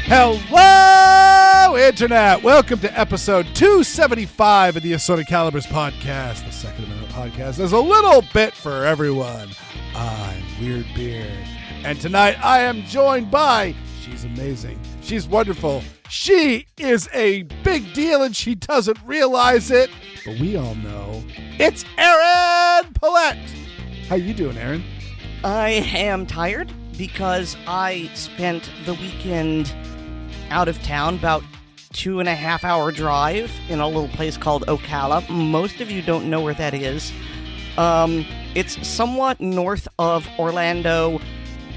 Hello, Internet! Welcome to episode 275 of the Assorted Calibers podcast, the Second Amendment podcast. There's a little bit for everyone. I'm Weer'd Beard, and tonight I am joined by, she's amazing, she's wonderful, she is a big deal and she doesn't realize it, but we all know, it's Erin Paulette! How you doing, Erin? I am tired because I spent the weekend out of town, about 2.5 hour drive in a little place called Ocala. Most of you don't know where that is. It's somewhat north of Orlando,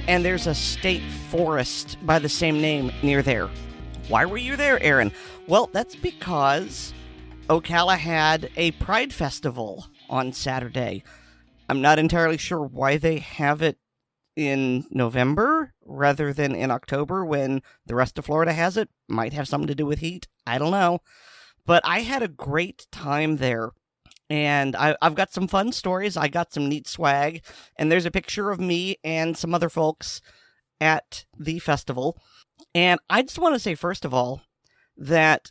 and there's a state forest by the same name near there. Why were you there, Erin? Well, that's because Ocala had a Pride Festival on Saturday. I'm not entirely sure why they have it in November rather than in October when the rest of Florida has it. Might have something to do with heat. I don't know. But I had a great time there. And I've got some fun stories. I got some neat swag. And there's a picture of me and some other folks at the festival. And I just want to say, first of all, that,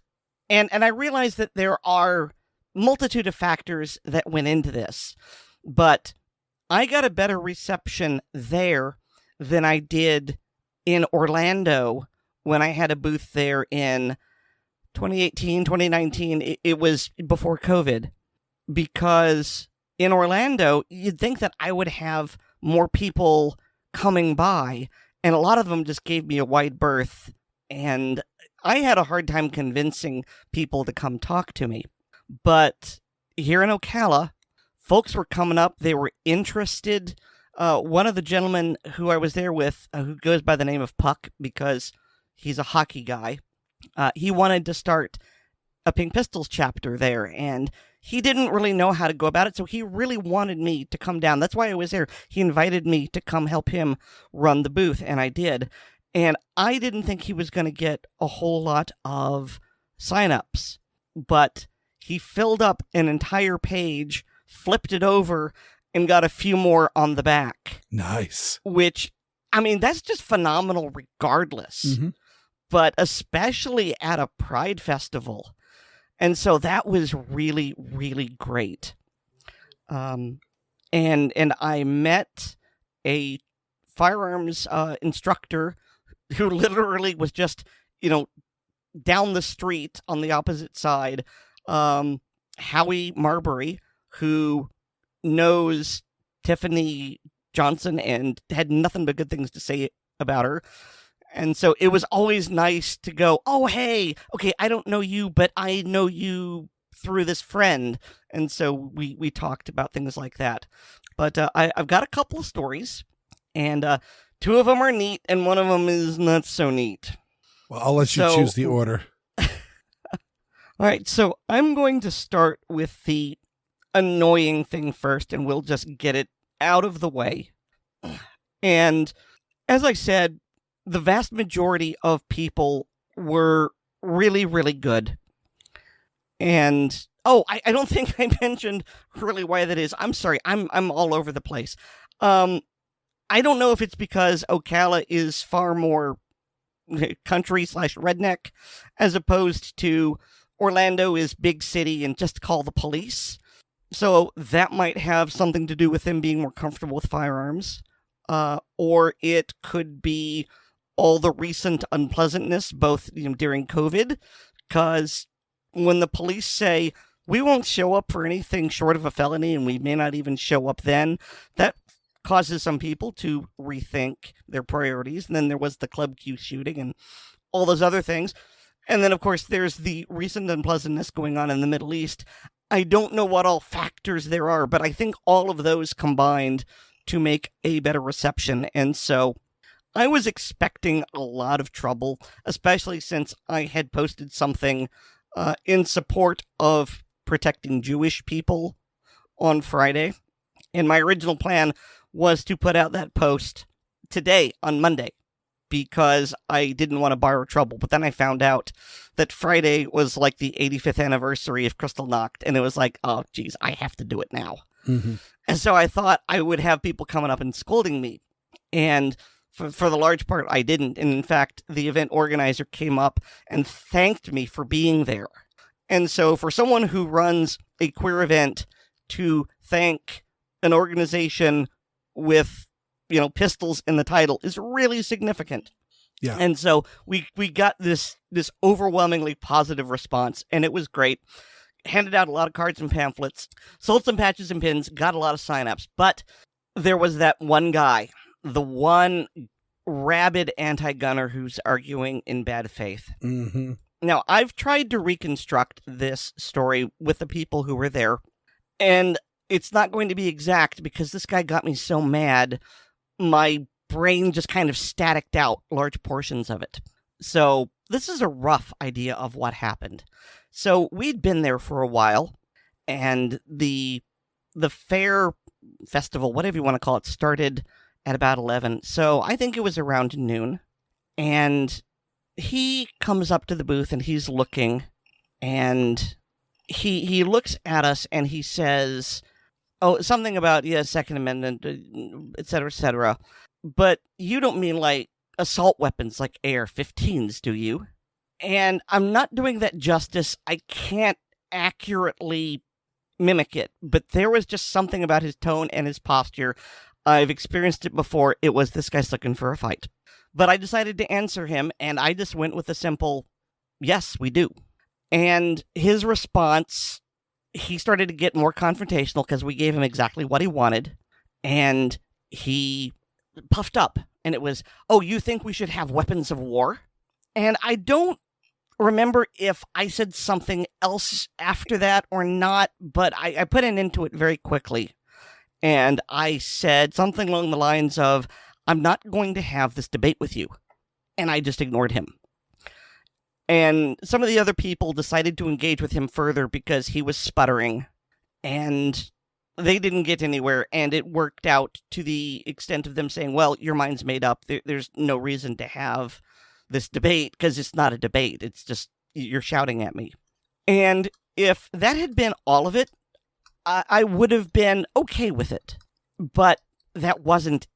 and I realize that there are multitude of factors that went into this, but I got a better reception there than I did in Orlando when I had a booth there in 2018, 2019. It was before COVID, because in Orlando, you'd think that I would have more people coming by, and a lot of them just gave me a wide berth, and I had a hard time convincing people to come talk to me. But here in Ocala, folks were coming up. They were interested. One of the gentlemen who I was there with, who goes by the name of Puck because he's a hockey guy, he wanted to start a Pink Pistols chapter there, and he didn't really know how to go about it, so he really wanted me to come down. That's why I was there. He invited me to come help him run the booth, and I did. And I didn't think he was going to get a whole lot of signups, but he filled up an entire page, flipped it over, and got a few more on the back. Nice. Which, I mean, that's just phenomenal regardless. Mm-hmm. But especially at a Pride Festival. And so that was really, really great. And I met a firearms instructor who literally was just, down the street on the opposite side. Howie Marbury, who knows Tiffany Johnson and had nothing but good things to say about her. And so it was always nice to go, oh, hey, okay, I don't know you, but I know you through this friend. And so we talked about things like that. But I've got a couple of stories, and two of them are neat, and one of them is not so neat. Well, I'll let you choose the order. All right, so I'm going to start with the annoying thing first, and we'll just get it out of the way. And as I said, the vast majority of people were really, really good. And, I don't think I mentioned really why that is. I'm sorry, I'm all over the place. I don't know if it's because Ocala is far more country/redneck as opposed to Orlando is big city and just call the police. So that might have something to do with them being more comfortable with firearms. Or it could be all the recent unpleasantness, both during COVID, because when the police say, we won't show up for anything short of a felony, and we may not even show up then, that causes some people to rethink their priorities. And then there was the Club Q shooting and all those other things. And then, of course, there's the recent unpleasantness going on in the Middle East. I don't know what all factors there are, but I think all of those combined to make a better reception. And so I was expecting a lot of trouble, especially since I had posted something in support of protecting Jewish people on Friday. And my original plan was to put out that post today on Monday because I didn't want to borrow trouble. But then I found out that Friday was like the 85th anniversary of Crystal Knocked. And it was like, oh, geez, I have to do it now. Mm-hmm. And so I thought I would have people coming up and scolding me. And for the large part, I didn't. And in fact, the event organizer came up and thanked me for being there. And so for someone who runs a queer event to thank an organization with, pistols in the title is really significant. Yeah. And so we got this overwhelmingly positive response, and it was great. Handed out a lot of cards and pamphlets, sold some patches and pins, got a lot of signups. But there was that one guy, the one rabid anti-gunner who's arguing in bad faith. Mm-hmm. Now, I've tried to reconstruct this story with the people who were there, and it's not going to be exact because this guy got me so mad, my brain just kind of staticked out large portions of it. So this is a rough idea of what happened. So we'd been there for a while, and the fair festival, whatever you want to call it, started at about 11. So I think it was around noon, and he comes up to the booth and he's looking, and he looks at us and he says, oh, something about, Second Amendment, et cetera, but you don't mean like assault weapons like AR-15s, do you? And I'm not doing that justice. I can't accurately mimic it, but there was just something about his tone and his posture. I've experienced it before. It was, this guy's looking for a fight. But I decided to answer him, and I just went with a simple, yes, we do. And his response, he started to get more confrontational because we gave him exactly what he wanted, and he puffed up, and it was, oh, you think we should have weapons of war? And I don't remember if I said something else after that or not, but I put an end to it very quickly. And I said something along the lines of, I'm not going to have this debate with you. And I just ignored him. And some of the other people decided to engage with him further because he was sputtering. And they didn't get anywhere. And it worked out to the extent of them saying, well, your mind's made up. There's no reason to have this debate because it's not a debate. It's just you're shouting at me. And if that had been all of it, I would have been okay with it. But that wasn't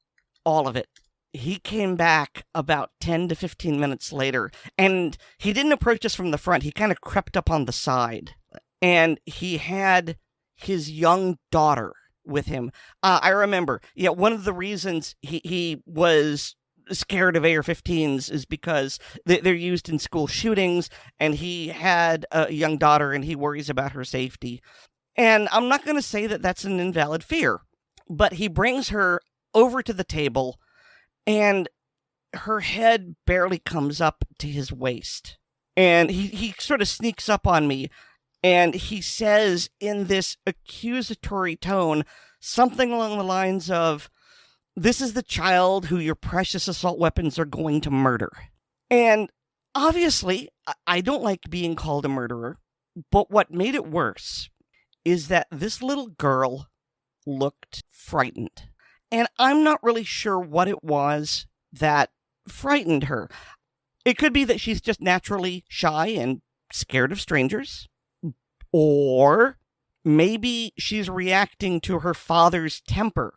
all of it. He came back about 10 to 15 minutes later, and he didn't approach us from the front. He kind of crept up on the side, and he had his young daughter with him. I remember, one of the reasons he was scared of AR-15s is because they're used in school shootings, and he had a young daughter, and he worries about her safety. And I'm not going to say that that's an invalid fear, but he brings her over to the table, and her head barely comes up to his waist. And he sort of sneaks up on me, and he says in this accusatory tone something along the lines of, this is the child who your precious assault weapons are going to murder. And obviously, I don't like being called a murderer, but what made it worse is that this little girl looked frightened. And I'm not really sure what it was that frightened her. It could be that she's just naturally shy and scared of strangers. Or maybe she's reacting to her father's temper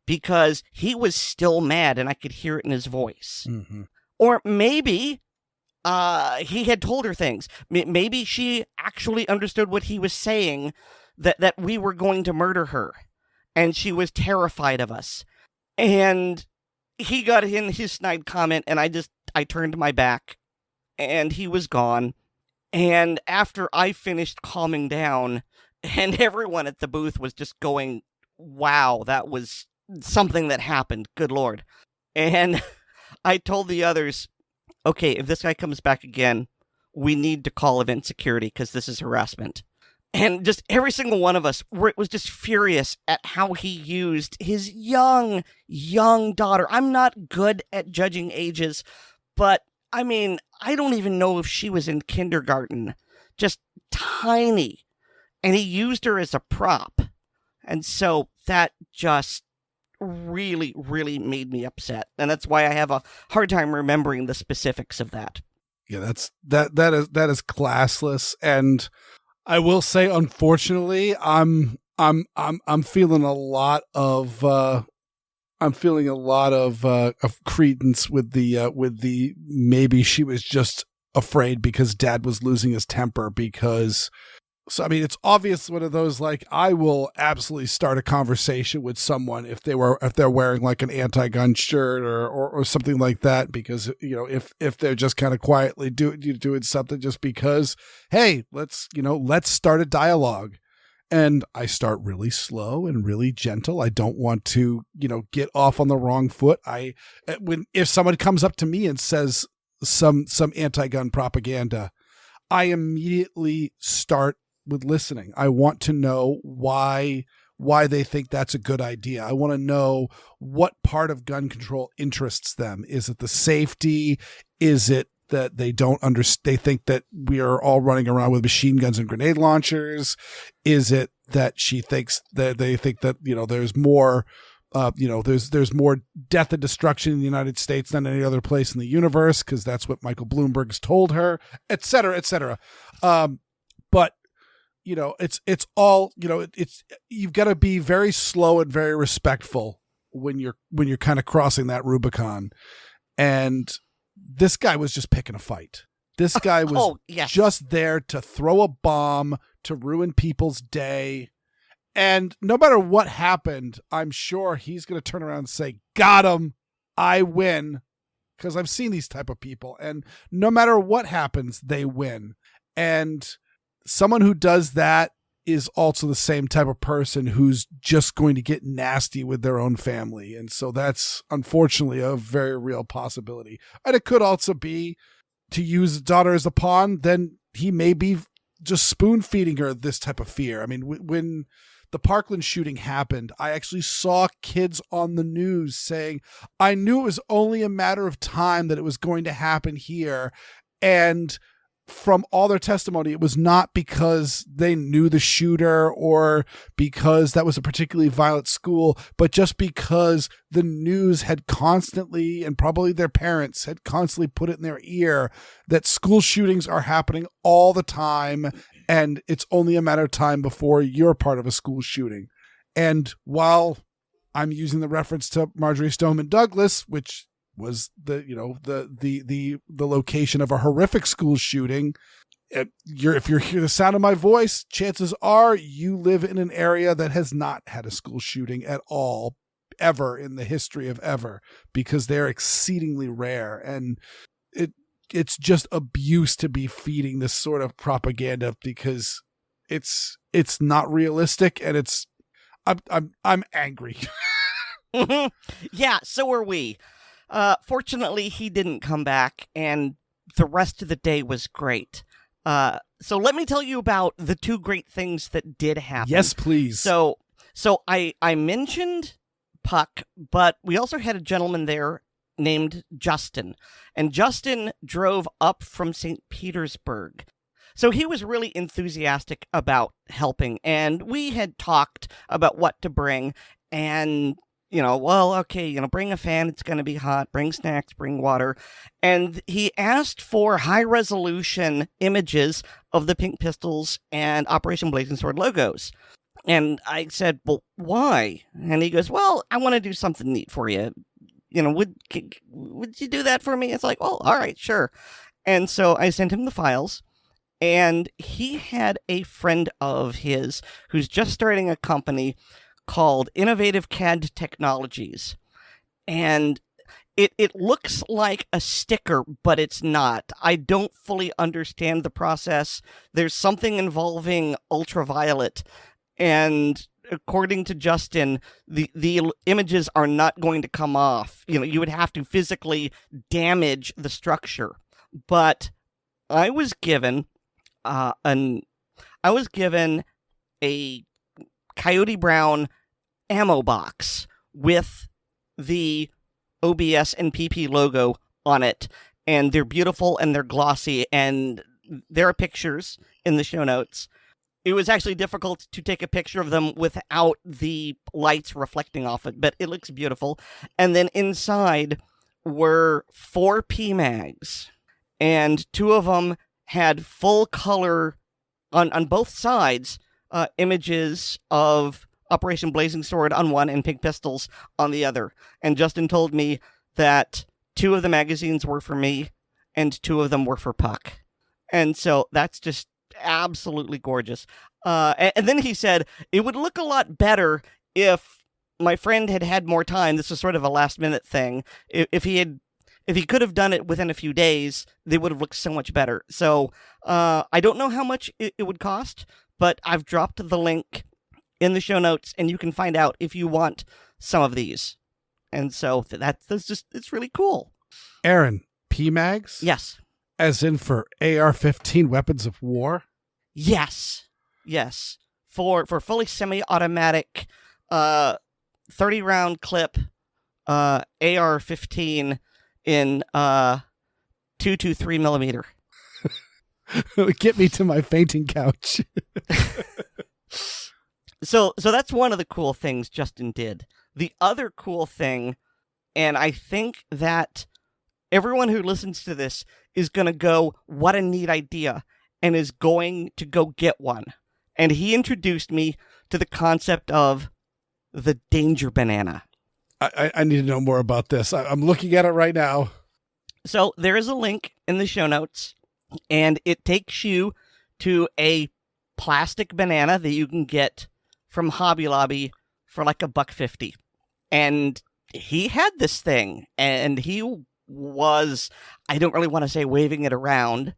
because he was still mad and I could hear it in his voice. Mm-hmm. Or maybe he had told her things. Maybe she actually understood what he was saying, that we were going to murder her. And she was terrified of us. And he got in his snide comment, and I turned my back, and he was gone. And after I finished calming down, and everyone at the booth was just going, wow, that was something that happened. Good Lord. And I told the others, okay, if this guy comes back again, we need to call event security because this is harassment. And just every single one of us was just furious at how he used his young daughter. I'm not good at judging ages, but I mean, I don't even know if she was in kindergarten. Just tiny. And he used her as a prop. And so that just really, really made me upset. And that's why I have a hard time remembering the specifics of that. Yeah, that is classless. And I will say, unfortunately, I'm feeling a lot of credence with the maybe she was just afraid because dad was losing his temper. Because, so I mean, it's obvious one of those, like, I will absolutely start a conversation with someone if they're wearing like an anti-gun shirt or something like that, because, you know, if they're just kind of quietly doing something just because, hey, let's start a dialogue. And I start really slow and really gentle. I don't want to, get off on the wrong foot. If someone comes up to me and says some anti-gun propaganda, I immediately start with listening. I want to know why they think that's a good idea. I want to know what part of gun control interests them. Is it the safety? Is it that they don't understand? They think that we are all running around with machine guns and grenade launchers. Is it that she thinks that they think that, there's more, there's more death and destruction in the United States than any other place in the universe, because that's what Michael Bloomberg's told her, et cetera, et cetera. But it's all, you've got to be very slow and very respectful when you're kind of crossing that Rubicon. And this guy was just picking a fight. This guy was just there to throw a bomb, to ruin people's day. And no matter what happened, I'm sure he's going to turn around and say, got him, I win. Because I've seen these type of people. And no matter what happens, they win. And someone who does that is also the same type of person who's just going to get nasty with their own family. And so that's unfortunately a very real possibility. And it could also be, to use the daughter as a pawn, then he may be just spoon feeding her this type of fear. I mean, when the Parkland shooting happened, I actually saw kids on the news saying, I knew it was only a matter of time that it was going to happen here. And from all their testimony, it was not because they knew the shooter or because that was a particularly violent school, but just because the news had constantly, and probably their parents had constantly put it in their ear, that school shootings are happening all the time, and it's only a matter of time before you're part of a school shooting. And while I'm using the reference to Marjorie Stoneman Douglas, which was the location of a horrific school shooting, if you're hear the sound of my voice, chances are you live in an area that has not had a school shooting at all, ever in the history of ever, because they're exceedingly rare. And it's just abuse to be feeding this sort of propaganda, because it's not realistic, and I'm angry. Yeah, so are we. Fortunately, he didn't come back, and the rest of the day was great. So let me tell you about the two great things that did happen. Yes, please. So I mentioned Puck, but we also had a gentleman there named Justin, and Justin drove up from St. Petersburg. So he was really enthusiastic about helping, and we had talked about what to bring, and bring a fan, it's going to be hot, bring snacks, bring water. And he asked for high-resolution images of the Pink Pistols and Operation Blazing Sword logos. And I said, well, why? And he goes, well, I want to do something neat for you. Would you do that for me? It's like, well, all right, sure. And so I sent him the files. And he had a friend of his who's just starting a company called InnovativeCAD Technologies. And it looks like a sticker, but it's not. I don't fully understand the process. There's something involving ultraviolet. And according to Justin, the images are not going to come off. You would have to physically damage the structure. But I was given a Coyote Brown ammo box with the OBS and PP logo on it, and they're beautiful and they're glossy, and there are pictures in the show notes. it was actually difficult to take a picture of them without the lights reflecting off it, but it looks beautiful. And then inside were 4 PMags, and 2 of them had full color on both sides, images of Operation Blazing Sword on one and Pink Pistols on the other. And Justin told me that 2 of the magazines were for me and 2 of them were for Puck. And so that's just absolutely gorgeous. And then he said it would look a lot better if my friend had had more time. This was sort of a last minute thing. If he could have done it within a few days, they would have looked so much better. So I don't know how much it would cost, but I've dropped the link in the show notes, and you can find out if you want some of these. And so that's just, it's really cool. Aaron, PMags? Yes. As in for AR-15 weapons of war? Yes. For fully semi-automatic 30-round clip AR-15 in 223 millimeter. Get me to my fainting couch. So that's one of the cool things Justin did. The other cool thing, and I think that everyone who listens to this is going to go, what a neat idea, and is going to go get one. And he introduced me to the concept of the danger banana. I need to know more about this. I'm looking at it right now. So there is a link in the show notes, and it takes you to a plastic banana that you can get from Hobby Lobby for like $1.50. And he had this thing, and he was, I don't really want to say waving it around,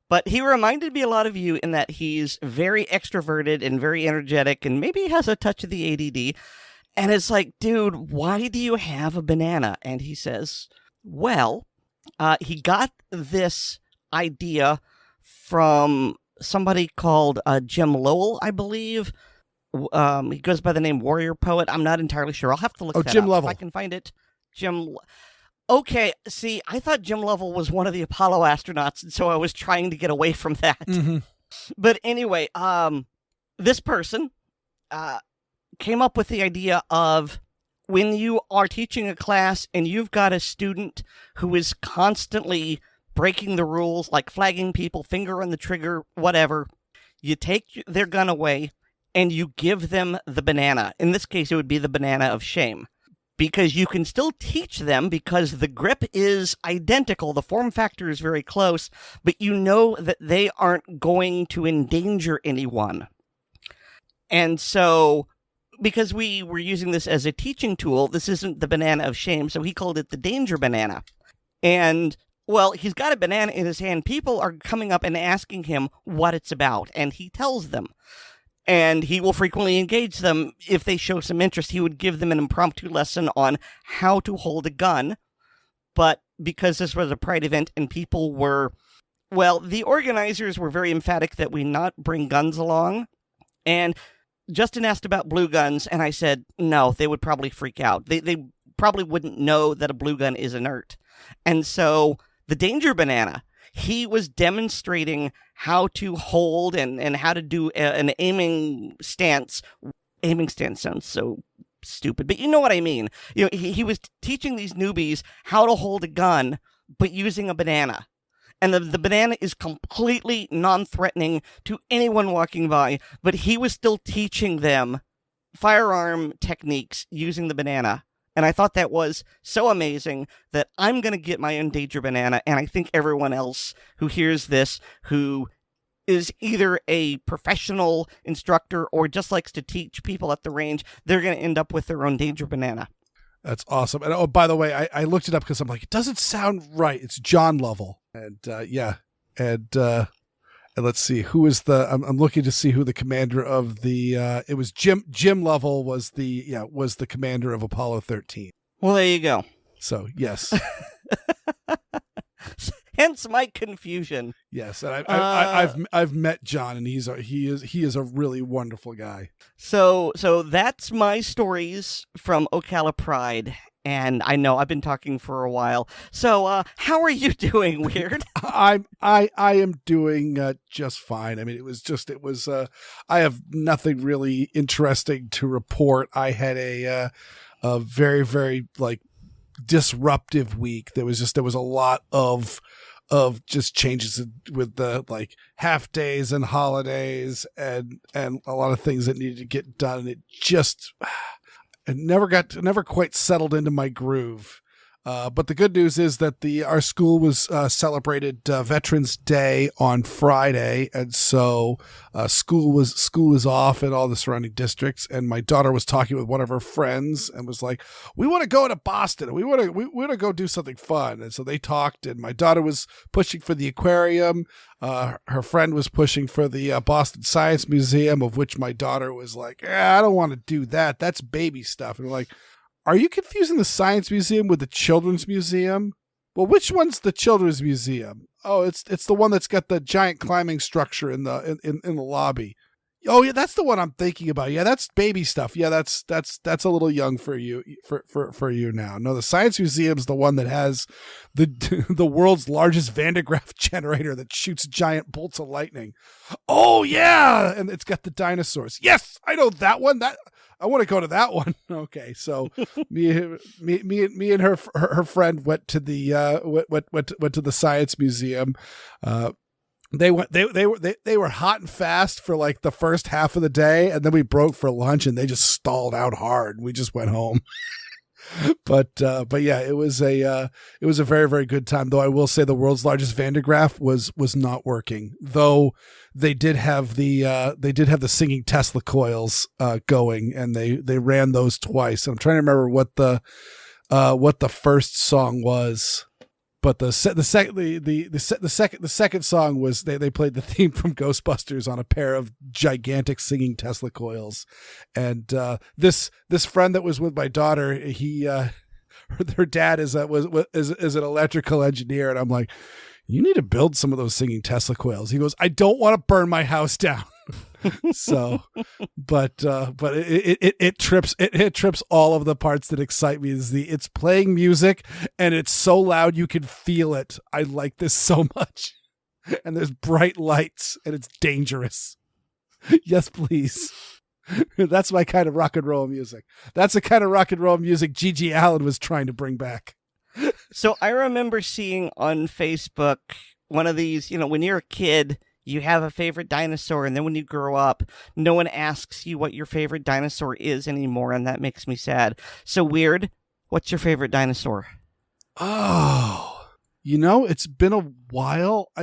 but he reminded me a lot of you in that he's very extroverted and very energetic, and maybe has a touch of the ADD. And it's like, dude, why do you have a banana? And he says, well, he got this idea from somebody called Jim Lowell, I believe. He goes by the name Warrior Poet. I'm not entirely sure. I'll have to look that Jim up Lovell. if I can find it. Okay, see, I thought Jim Lovell was one of the Apollo astronauts, and so I was trying to get away from that. Mm-hmm. But anyway, this person came up with the idea of when you are teaching a class and you've got a student who is constantly breaking the rules, like flagging people, finger on the trigger, whatever, you take their gun away and you give them the banana. In this case, it would be the banana of shame. Because you can still teach them, because the grip is identical, the form factor is very close, but you know that they aren't going to endanger anyone. And so, because we were using this as a teaching tool, this isn't the banana of shame, so he called it the danger banana. And, well, he's got a banana in his hand. People are coming up and asking him what it's about, and he tells them. And he will frequently engage them. If they show some interest, he would give them an impromptu lesson on how to hold a gun. But because this was a Pride event and people were, well, the organizers were very emphatic that we not bring guns along. And Justin asked about blue guns, and I said, no, they would probably freak out. They probably wouldn't know that a blue gun is inert. And so the danger banana, he was demonstrating how to hold and how to do an aiming stance. Aiming stance sounds so stupid, but you know what I mean. You know, he was teaching these newbies how to hold a gun, but using a banana. And the banana is completely non-threatening to anyone walking by, but he was still teaching them firearm techniques using the banana. And I thought that was so amazing that I'm going to get my own danger banana, and I think everyone else who hears this, who is either a professional instructor or just likes to teach people at the range, they're going to end up with their own danger banana. That's awesome. And oh, by the way, I looked it up because I'm like, it doesn't sound right. It's John Lovell. And yeah. And let's see, who is I'm looking to see who the commander of the, it was Jim Lovell was the commander of Apollo 13. Well, there you go. So, yes. Hence my confusion. Yes, and I've met John, and he is a really wonderful guy. So that's my stories from Ocala Pride, And I know I've been talking for a while. So, how are you doing, Weer'd? I am doing just fine. I mean, I have nothing really interesting to report. I had a very, very like disruptive week. There was a lot of just changes with the like half days and holidays and a lot of things that needed to get done. And it never quite settled into my groove. But the good news is that our school was celebrated Veterans Day on Friday, and so school was off in all the surrounding districts. And my daughter was talking with one of her friends and was like, "We want to go to Boston. We want to go do something fun." And so they talked. And my daughter was pushing for the aquarium. Her friend was pushing for the Boston Science Museum, of which my daughter was like, "I don't want to do that. That's baby stuff." And we're like, "Are you confusing the Science Museum with the Children's Museum?" "Well, which one's the Children's Museum?" "Oh, it's the one that's got the giant climbing structure in the lobby." "Oh, yeah, that's the one I'm thinking about. Yeah, that's baby stuff. Yeah, that's a little young for you for you now. No, the Science Museum's the one that has the world's largest Van de Graaff generator that shoots giant bolts of lightning." "Oh, yeah, and it's got the dinosaurs." "Yes, I know that one. I want to go to that one." Okay, so me and her friend went to the went to the Science Museum. They were hot and fast for like the first half of the day, and then we broke for lunch, and they just stalled out hard. We just went home. But yeah, it was a very, very good time. Though I will say the world's largest Van de Graaff was not working. Though they did have the singing Tesla coils going, and they ran those twice. I'm trying to remember what the first song was. But the second song was they played the theme from Ghostbusters on a pair of gigantic singing Tesla coils, and this friend that was with my daughter, her dad is an electrical engineer, and I'm like, "You need to build some of those singing Tesla coils." He goes, "I don't want to burn my house down." So, but it trips all of the parts that excite me. It's playing music and it's so loud you can feel it. I like this so much, and there's bright lights and it's dangerous. Yes, please. That's my kind of rock and roll music. That's the kind of rock and roll music Gigi Allen was trying to bring back. So I remember seeing on Facebook one of these, when you're a kid, you have a favorite dinosaur, and then when you grow up, no one asks you what your favorite dinosaur is anymore, and that makes me sad. So, Weer'd, what's your favorite dinosaur? Oh, it's been a while.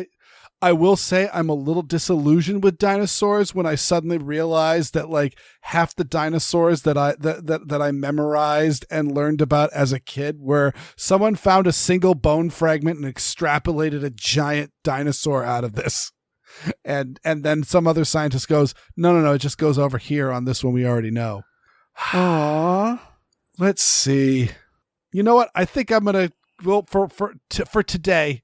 I will say I'm a little disillusioned with dinosaurs when I suddenly realized that like half the dinosaurs that I memorized and learned about as a kid were someone found a single bone fragment and extrapolated a giant dinosaur out of this. And then some other scientist goes, no, it just goes over here on this one we already know. Aww. Let's see. You know what? I think I'm gonna for today.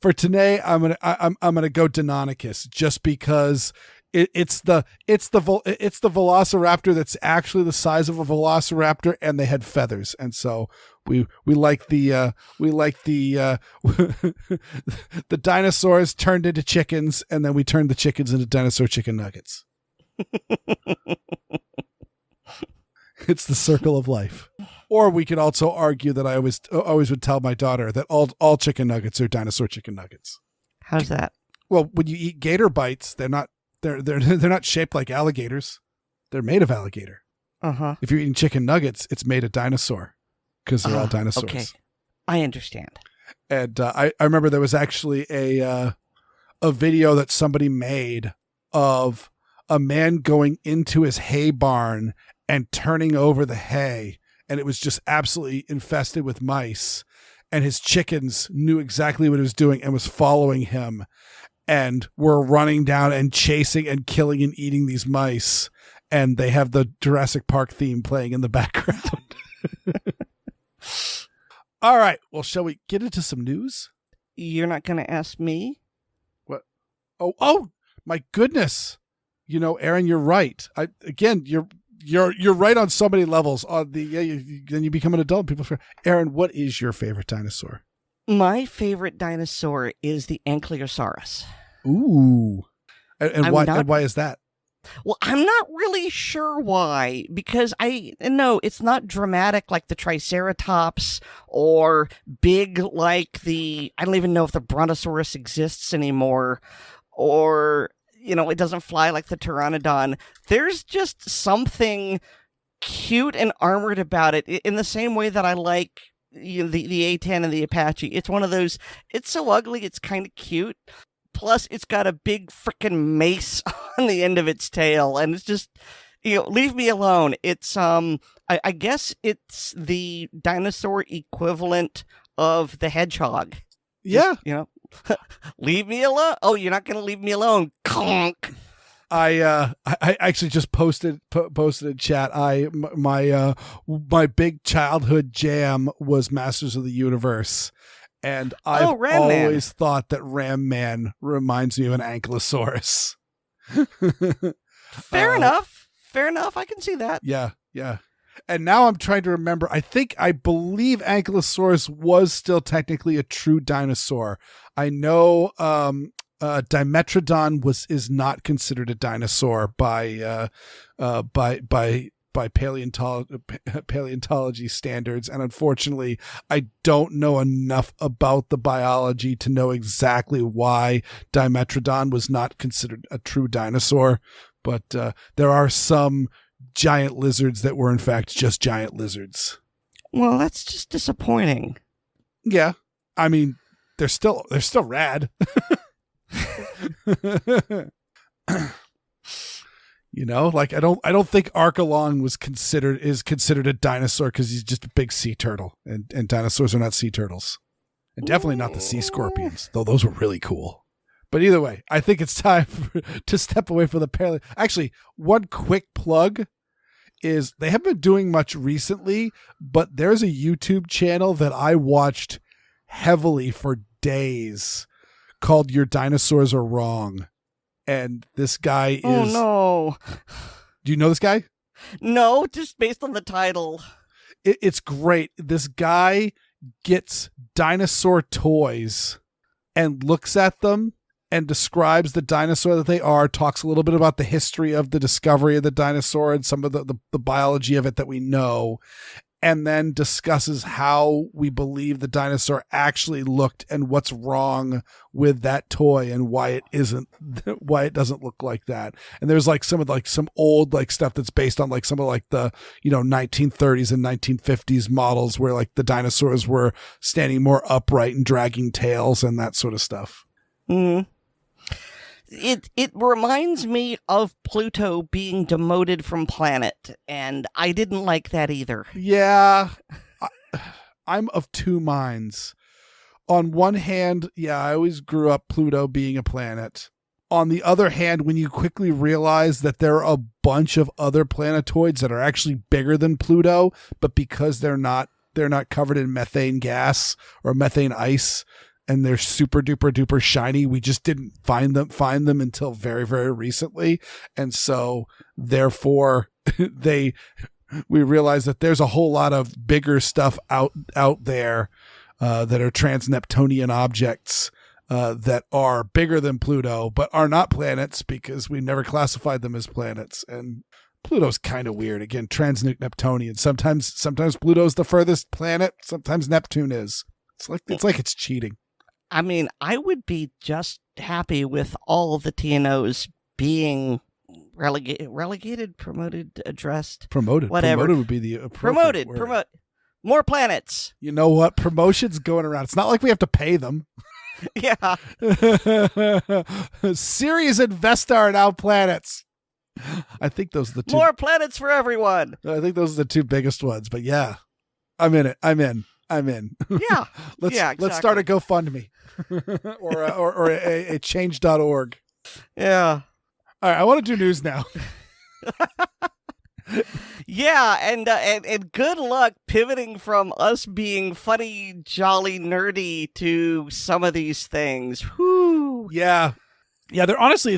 For today, I'm gonna go Deinonychus, just because it's the Velociraptor that's actually the size of a Velociraptor, and they had feathers, and so we like the the dinosaurs turned into chickens, and then we turned the chickens into dinosaur chicken nuggets. It's the circle of life. Or we could also argue that I always would tell my daughter that all chicken nuggets are dinosaur chicken nuggets. How's that? Well, when you eat gator bites, they're not shaped like alligators. They're made of alligator. Uh-huh. If you're eating chicken nuggets, it's made of dinosaur because they're all dinosaurs. Okay, I understand. And I remember there was actually a video that somebody made of a man going into his hay barn and turning over the hay, and it was just absolutely infested with mice, and his chickens knew exactly what he was doing and was following him and were running down and chasing and killing and eating these mice, and they have the Jurassic Park theme playing in the background. All right, well, shall we get into some news? You're not going to ask me? What? Oh, my goodness. Aaron, you're right. you're right on so many levels. On the then you become an adult. People, Aaron, what is your favorite dinosaur? My favorite dinosaur is the Ankylosaurus. Ooh, and why is that? Well, I'm not really sure why, because I know it's not dramatic like the Triceratops or big like I don't even know if the Brontosaurus exists anymore, or, it doesn't fly like the Pteranodon. There's just something cute and armored about it in the same way that I like the A-10 and the Apache. It's one of those, it's so ugly, it's kind of cute. Plus, it's got a big freaking mace on the end of its tail, and it's just, leave me alone. It's, I guess it's the dinosaur equivalent of the hedgehog. Yeah. Just, leave me alone. Oh, you're not going to leave me alone. Conk. I actually just posted in chat. My big childhood jam was Masters of the Universe. And I've always thought that Ram Man reminds me of an Ankylosaurus. Fair enough. I can see that. Yeah. And now I'm trying to remember. I believe Ankylosaurus was still technically a true dinosaur. I know Dimetrodon is not considered a dinosaur by paleontology standards, and unfortunately I don't know enough about the biology to know exactly why Dimetrodon was not considered a true dinosaur, but there are some giant lizards that were in fact just giant lizards. Well, that's just disappointing. Yeah, I mean they're still rad. Like I don't think Archelon is considered a dinosaur because he's just a big sea turtle, and dinosaurs are not sea turtles, and definitely not the sea scorpions, though those were really cool. But either way, I think it's time to step away from the paleo. Actually, one quick plug is they haven't been doing much recently, but there's a YouTube channel that I watched heavily for days called Your Dinosaurs Are Wrong. And this guy is... Oh, no. Do you know this guy? No, just based on the title. It's great. This guy gets dinosaur toys and looks at them and describes the dinosaur that they are, talks a little bit about the history of the discovery of the dinosaur and some of the biology of it that we know, and then discusses how we believe the dinosaur actually looked and what's wrong with that toy and why it doesn't look like that. And there's some old stuff that's based on some of the 1930s and 1950s models where the dinosaurs were standing more upright and dragging tails and that sort of stuff. Mm. It reminds me of Pluto being demoted from planet, and I didn't like that either. Yeah, I'm of two minds. On one hand, I always grew up Pluto being a planet. On the other hand, when you quickly realize that there are a bunch of other planetoids that are actually bigger than Pluto, but because they're not covered in methane gas or methane ice, and they're super duper duper shiny, we just didn't find them until very, very recently. And so therefore we realize that there's a whole lot of bigger stuff out there that are trans-Neptunian objects that are bigger than Pluto, but are not planets because we never classified them as planets. And Pluto's kind of weird. Again, trans-Neptunian. Sometimes Pluto's the furthest planet. Sometimes Neptune is. It's like it's cheating. I mean, I would be just happy with all of the TNOs being relegated, promoted, addressed, promoted. Whatever. Promoted would be the appropriate word. Promote. More planets. You know what? Promotion's going around. It's not like we have to pay them. Yeah. Serious Investar now planets. I think those are the two. More planets for everyone. I think those are the two biggest ones. But yeah, I'm in it. I'm in. Yeah. Let's start a GoFundMe or a change.org. Yeah. All right. I want to do news now. Yeah, and good luck pivoting from us being funny, jolly, nerdy to some of these things. Whoo. Yeah. Yeah, they're honestly,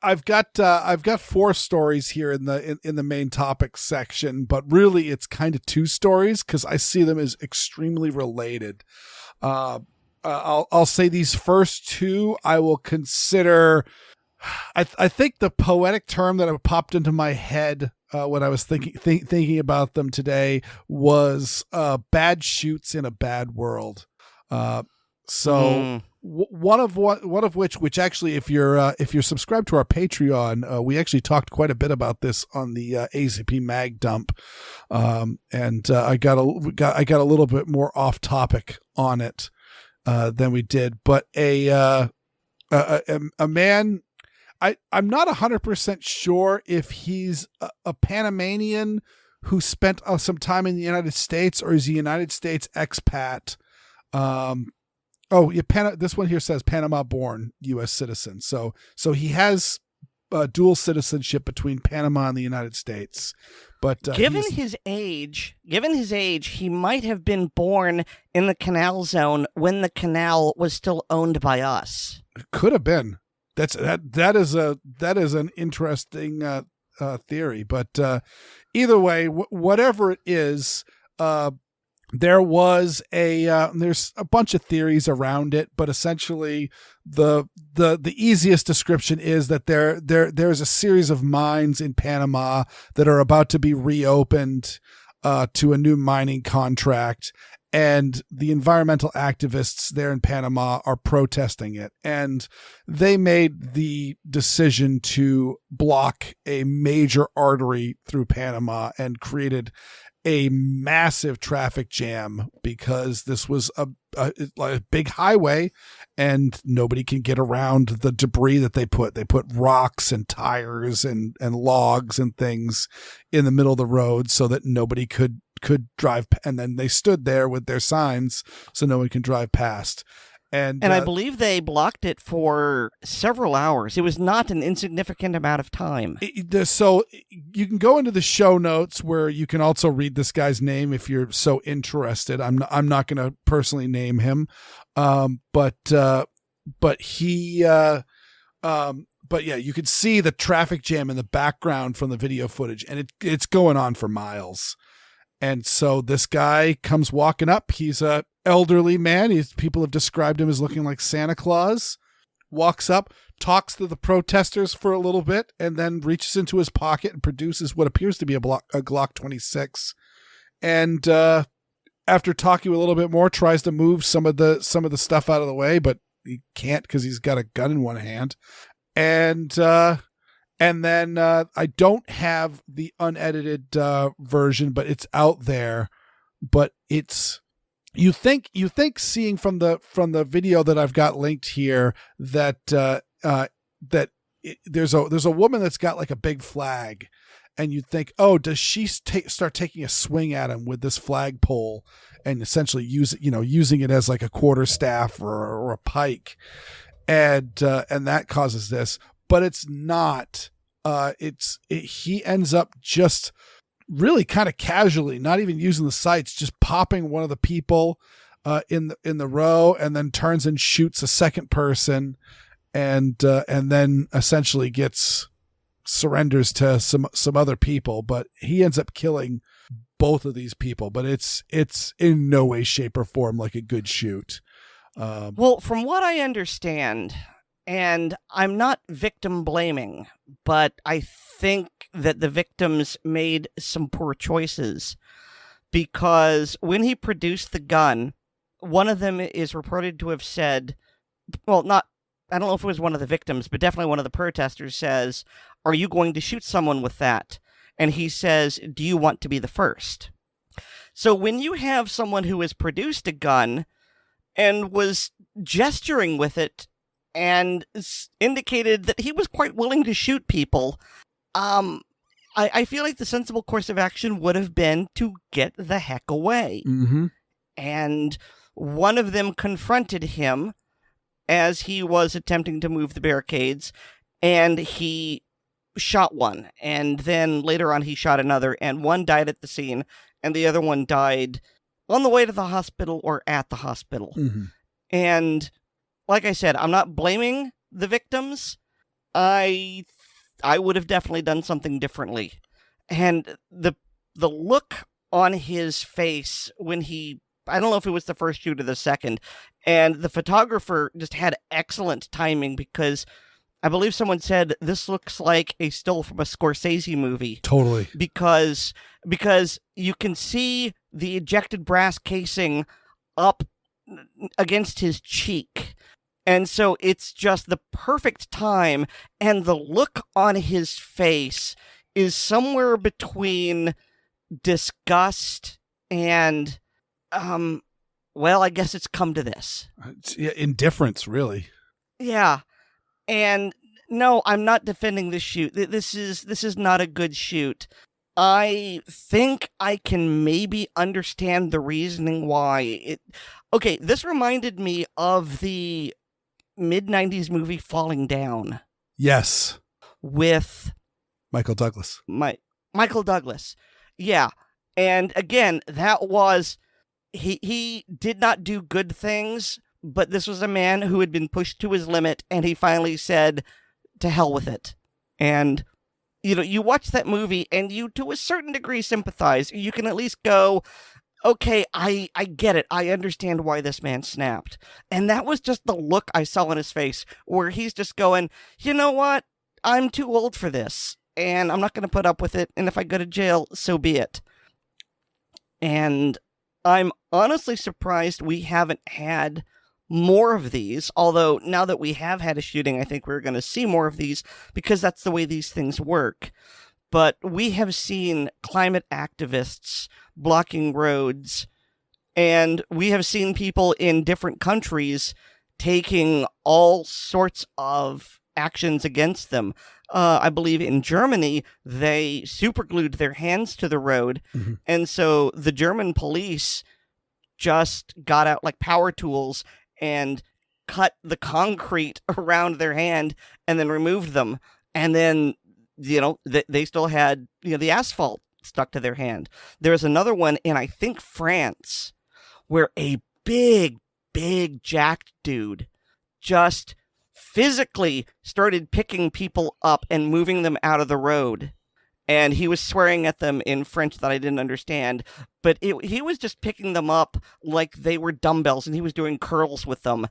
I've got 4 stories here in the main topic section, but really it's kind of 2 stories because I see them as extremely related. I'll say these first 2 I will consider. I think the poetic term that popped into my head when I was thinking about them today was bad shoots in a bad world. One of which actually, if you're subscribed to our Patreon, we actually talked quite a bit about this on the ACP Mag Dump, and I got a little bit more off topic on it than we did. But a man, I'm not 100% sure if he's a Panamanian who spent some time in the United States, or is he a United States expat. Oh, yeah, this one here says Panama-born U.S. citizen. So he has dual citizenship between Panama and the United States. But given his age, he might have been born in the canal zone when the canal was still owned by us. Could have been. That is an interesting theory. But either way, whatever it is. There was there's a bunch of theories around it, but essentially the easiest description is that there's a series of mines in Panama that are about to be reopened to a new mining contract, and the environmental activists there in Panama are protesting it, and they made the decision to block a major artery through Panama and created a massive traffic jam because this was a big highway and nobody can get around the debris that they put. They put rocks and tires and logs and things in the middle of the road so that nobody could drive. And then they stood there with their signs so no one can drive past. And I believe they blocked it for several hours. It was not an insignificant amount of time. So you can go into the show notes where you can also read this guy's name if you're so interested. I'm not going to personally name him, but yeah, you could see the traffic jam in the background from the video footage, and it's going on for miles. And so this guy comes walking up. He's a elderly man. People have described him as looking like Santa Claus. Walks up, talks to the protesters for a little bit, and then reaches into his pocket and produces what appears to be a Glock 26. And after talking a little bit more, tries to move some of the stuff out of the way, but he can't because he's got a gun in one hand. And then I don't have the unedited version, but it's out there. But it's you think seeing from the video that I've got linked here that there's a woman that's got like a big flag, and you think, oh, does she start taking a swing at him with this flagpole and essentially using it as like a quarterstaff or a pike, and that causes this. But it's not. He ends up just really kind of casually, not even using the sights, just popping one of the people in the row, and then turns and shoots a second person, and then essentially surrenders to some other people. But he ends up killing both of these people. But it's in no way, shape, or form like a good shoot. Well, from what I understand. And I'm not victim blaming, but I think that the victims made some poor choices, because when he produced the gun, one of them is reported to have said, I don't know if it was one of the victims, but definitely one of the protesters says, "Are you going to shoot someone with that?" And he says, "Do you want to be the first?" So when you have someone who has produced a gun and was gesturing with it, and indicated that he was quite willing to shoot people, I feel like the sensible course of action would have been to get the heck away. Mm-hmm. And one of them confronted him as he was attempting to move the barricades, and he shot one. And then later on he shot another, and one died at the scene, and the other one died on the way to the hospital or at the hospital. Mm-hmm. And like I said, I'm not blaming the victims, I would have definitely done something differently. And the look on his face when I don't know if it was the first shoot or the second, and the photographer just had excellent timing because I believe someone said this looks like a still from a Scorsese movie. Totally. Because you can see the ejected brass casing up against his cheek. And so it's just the perfect time, and the look on his face is somewhere between disgust and, well, I guess it's come to this. Indifference, really. Yeah. And no, I'm not defending this shoot. This is not a good shoot. I think I can maybe understand the reasoning why. Okay, this reminded me of the mid-90s movie Falling Down. Yes. With Michael Douglas. Michael Douglas. Yeah. And again, that was, he did not do good things, but this was a man who had been pushed to his limit, and he finally said, to hell with it. And, you watch that movie, and you, to a certain degree, sympathize. You can at least go, okay, I get it. I understand why this man snapped. And that was just the look I saw on his face, where he's just going, you know what? I'm too old for this, and I'm not going to put up with it, and if I go to jail, so be it. And I'm honestly surprised we haven't had more of these, although now that we have had a shooting, I think we're going to see more of these, because that's the way these things work. But we have seen climate activists blocking roads, and we have seen people in different countries taking all sorts of actions against them. I believe in Germany, they superglued their hands to the road, and so the German police just got out like power tools and cut the concrete around their hand and then removed them. And then, they still had, the asphalt stuck to their hand. There's another one in, I think, France, where a big, big jacked dude just physically started picking people up and moving them out of the road. And he was swearing at them in French that I didn't understand. But he was just picking them up like they were dumbbells, and he was doing curls with them.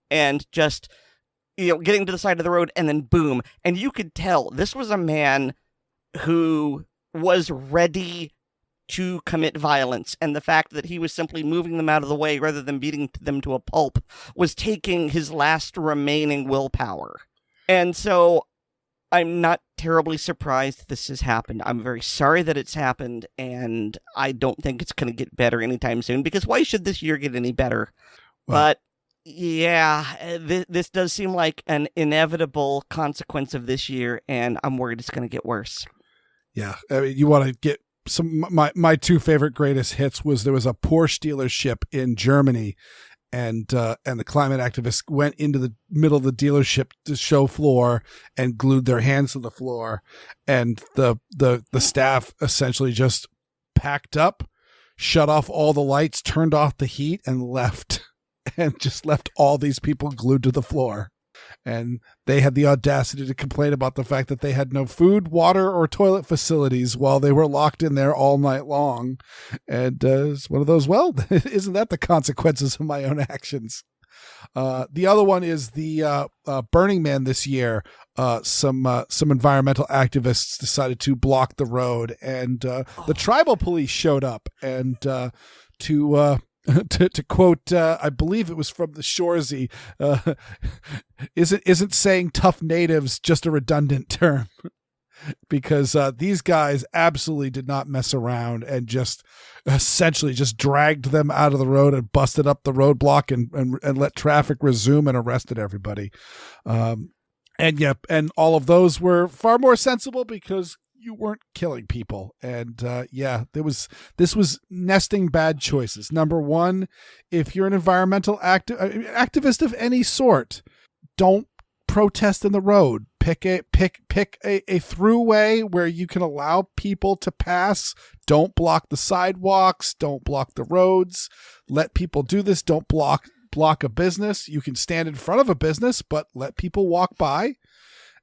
And just, getting to the side of the road, and then boom. And you could tell this was a man who was ready to commit violence. And the fact that he was simply moving them out of the way rather than beating them to a pulp was taking his last remaining willpower. And so I'm not terribly surprised this has happened. I'm very sorry that it's happened, and I don't think it's going to get better anytime soon, because why should this year get any better? Well, but yeah, this does seem like an inevitable consequence of this year, and I'm worried it's going to get worse. Yeah, I mean, you want to get some. My two favorite greatest hits was there was a Porsche dealership in Germany, and the climate activists went into the middle of the dealership to show floor and glued their hands to the floor, and the staff essentially just packed up, shut off all the lights, turned off the heat, and left, and just left all these people glued to the floor. And they had the audacity to complain about the fact that they had no food, water, or toilet facilities while they were locked in there all night long. And it's one of those, well, isn't that the consequences of my own actions? The other one is the Burning Man this year. Some environmental activists decided to block the road, and the tribal police showed up and to quote, I believe it was from the Shoresy, isn't saying tough natives just a redundant term? Because these guys absolutely did not mess around and just essentially just dragged them out of the road and busted up the roadblock and let traffic resume and arrested everybody. And all of those were far more sensible because you weren't killing people. And this was nesting bad choices. Number one, if you're an environmental activist of any sort, don't protest in the road. Pick a throughway where you can allow people to pass. Don't block the sidewalks. Don't block the roads. Let people do this. Don't block block a business. You can stand in front of a business, but let people walk by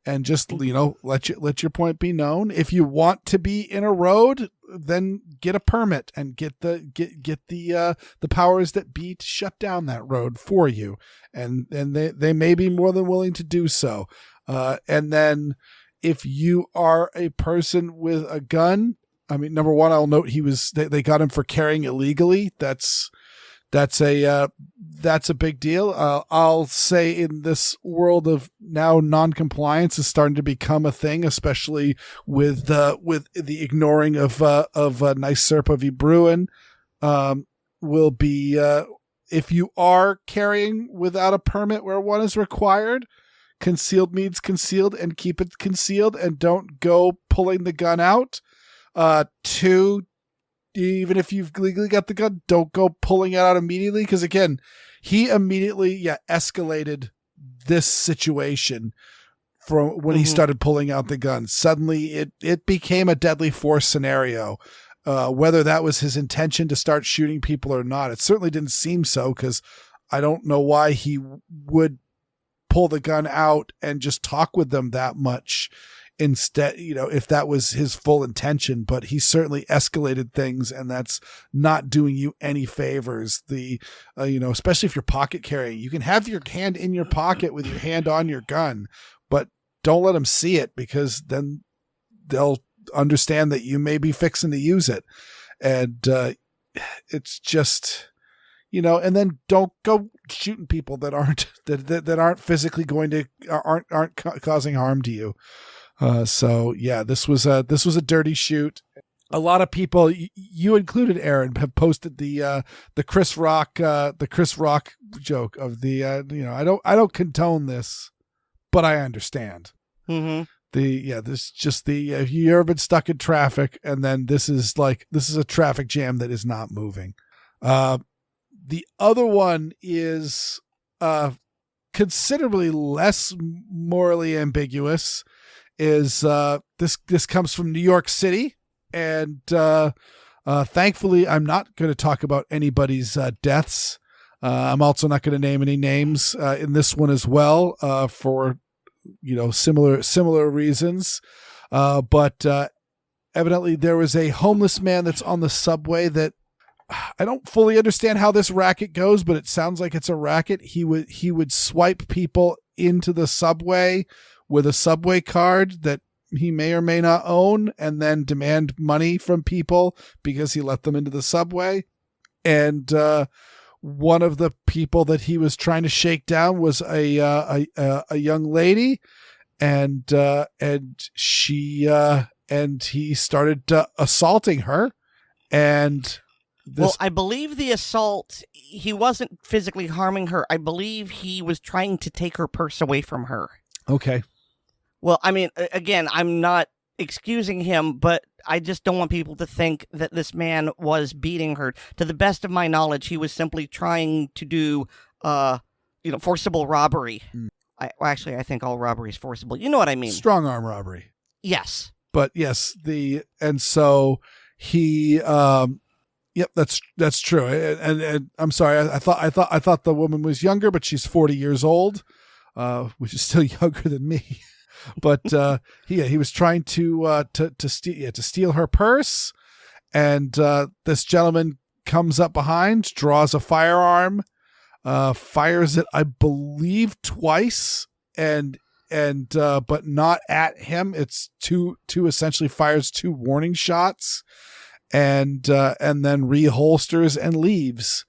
and just, let your point be known. If you want to be in a road, then get a permit and get the powers that be to shut down that road for you. And they may be more than willing to do so. And then if you are a person with a gun, I mean, number one, I'll note they got him for carrying illegally. That's a big deal. I'll say in this world of now non-compliance is starting to become a thing, especially with the ignoring of nice Serpa v. Bruin, will be, if you are carrying without a permit where one is required, concealed means concealed, and keep it concealed, and don't go pulling the gun out. Two, even if you've legally got the gun, don't go pulling it out immediately. Because again, he immediately escalated this situation from when he started pulling out the gun. Suddenly it became a deadly force scenario. Whether that was his intention to start shooting people or not, it certainly didn't seem so, because I don't know why he would pull the gun out and just talk with them that much instead, if that was his full intention. But he certainly escalated things, and that's not doing you any favors. Especially if you're pocket carrying, you can have your hand in your pocket with your hand on your gun, but don't let them see it, because then they'll understand that you may be fixing to use it. And it's just, and then don't go shooting people that aren't physically aren't causing harm to you. This was a dirty shoot. A lot of people, you included, Aaron, have posted the Chris Rock joke of the I don't condone this, but I understand. Mm-hmm. If you ever been stuck in traffic, and then this is a traffic jam that is not moving. The other one is considerably less morally ambiguous. Is this comes from New York City, and thankfully I'm not going to talk about anybody's deaths. I'm also not going to name any names in this one as well, for similar reasons. But evidently there was a homeless man that's on the subway that I don't fully understand how this racket goes, but it sounds like it's a racket. He would swipe people into the subway with a subway card that he may or may not own, and then demand money from people because he let them into the subway. And one of the people that he was trying to shake down was a young lady, and he started assaulting her. And I believe the assault, he wasn't physically harming her. I believe he was trying to take her purse away from her. Okay. Well, I mean, again, I'm not excusing him, but I just don't want people to think that this man was beating her. To the best of my knowledge, he was simply trying to do, forcible robbery. I think all robbery is forcible. You know what I mean? Strong arm robbery. Yes. But yes, so he, yep, that's true. And I'm sorry, I thought the woman was younger, but she's 40 years old, which is still younger than me. But he was trying to steal her purse, and this gentleman comes up behind, draws a firearm, fires it, I believe, twice, and but not at him. It's essentially fires two warning shots, and then reholsters and leaves.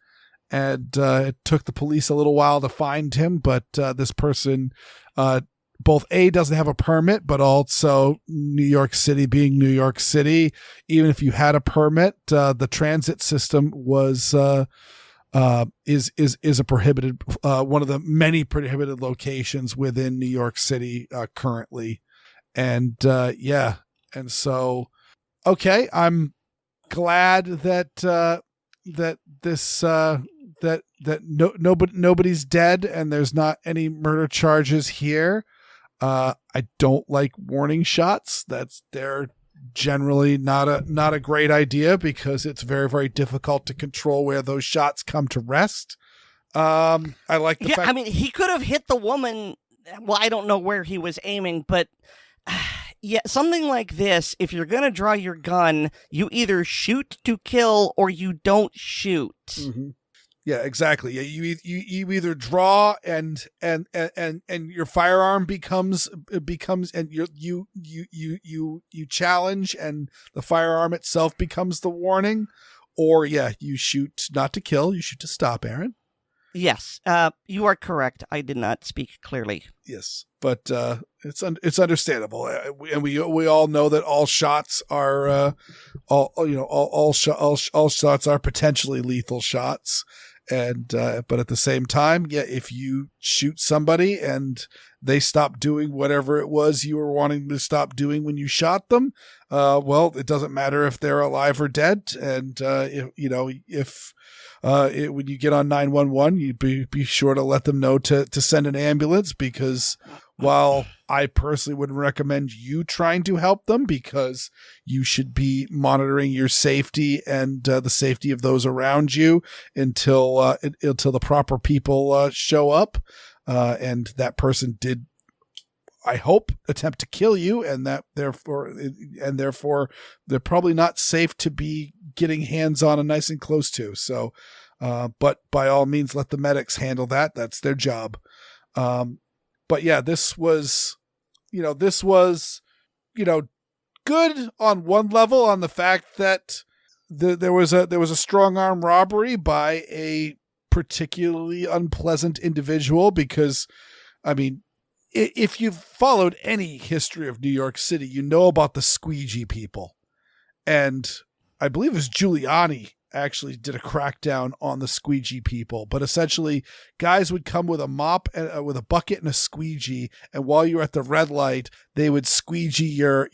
And it took the police a little while to find him, but this person, both doesn't have a permit, but also New York City being New York City, even if you had a permit, the transit system is a prohibited, one of the many prohibited locations within New York City currently. And and so, okay, I'm glad that nobody's dead and there's not any murder charges here. I don't like warning shots. They're generally not a great idea, because it's very, very difficult to control where those shots come to rest. I like the fact. I mean, he could have hit the woman. Well, I don't know where he was aiming, but yeah, something like this. If you're gonna draw your gun, you either shoot to kill or you don't shoot. Mm-hmm. Yeah, exactly. Yeah, you either draw and your firearm becomes and you challenge and the firearm itself becomes the warning, or you shoot not to kill, you shoot to stop. Aaron. Yes, you are correct. I did not speak clearly. Yes, but it's understandable, and we all know that all shots are all shots are potentially lethal shots, and but at the same time, if you shoot somebody and they stop doing whatever it was you were wanting to stop doing when you shot them, well, it doesn't matter if they're alive or dead, and if when you get on 911, you be sure to let them know to send an ambulance, because while I personally wouldn't recommend you trying to help them, because you should be monitoring your safety and the safety of those around you until the proper people show up, and that person did, I hope, attempt to kill you, and that therefore they're probably not safe to be getting hands on and nice and close to. So, but by all means, let the medics handle that. That's their job. But yeah, this was good on one level, on the fact that there was a strong arm robbery by a particularly unpleasant individual, because, I mean, if you've followed any history of New York City, you know about the squeegee people. And I believe it was Giuliani actually did a crackdown on the squeegee people. But essentially, guys would come with a mop, and with a bucket and a squeegee, and while you were at the red light, they would squeegee your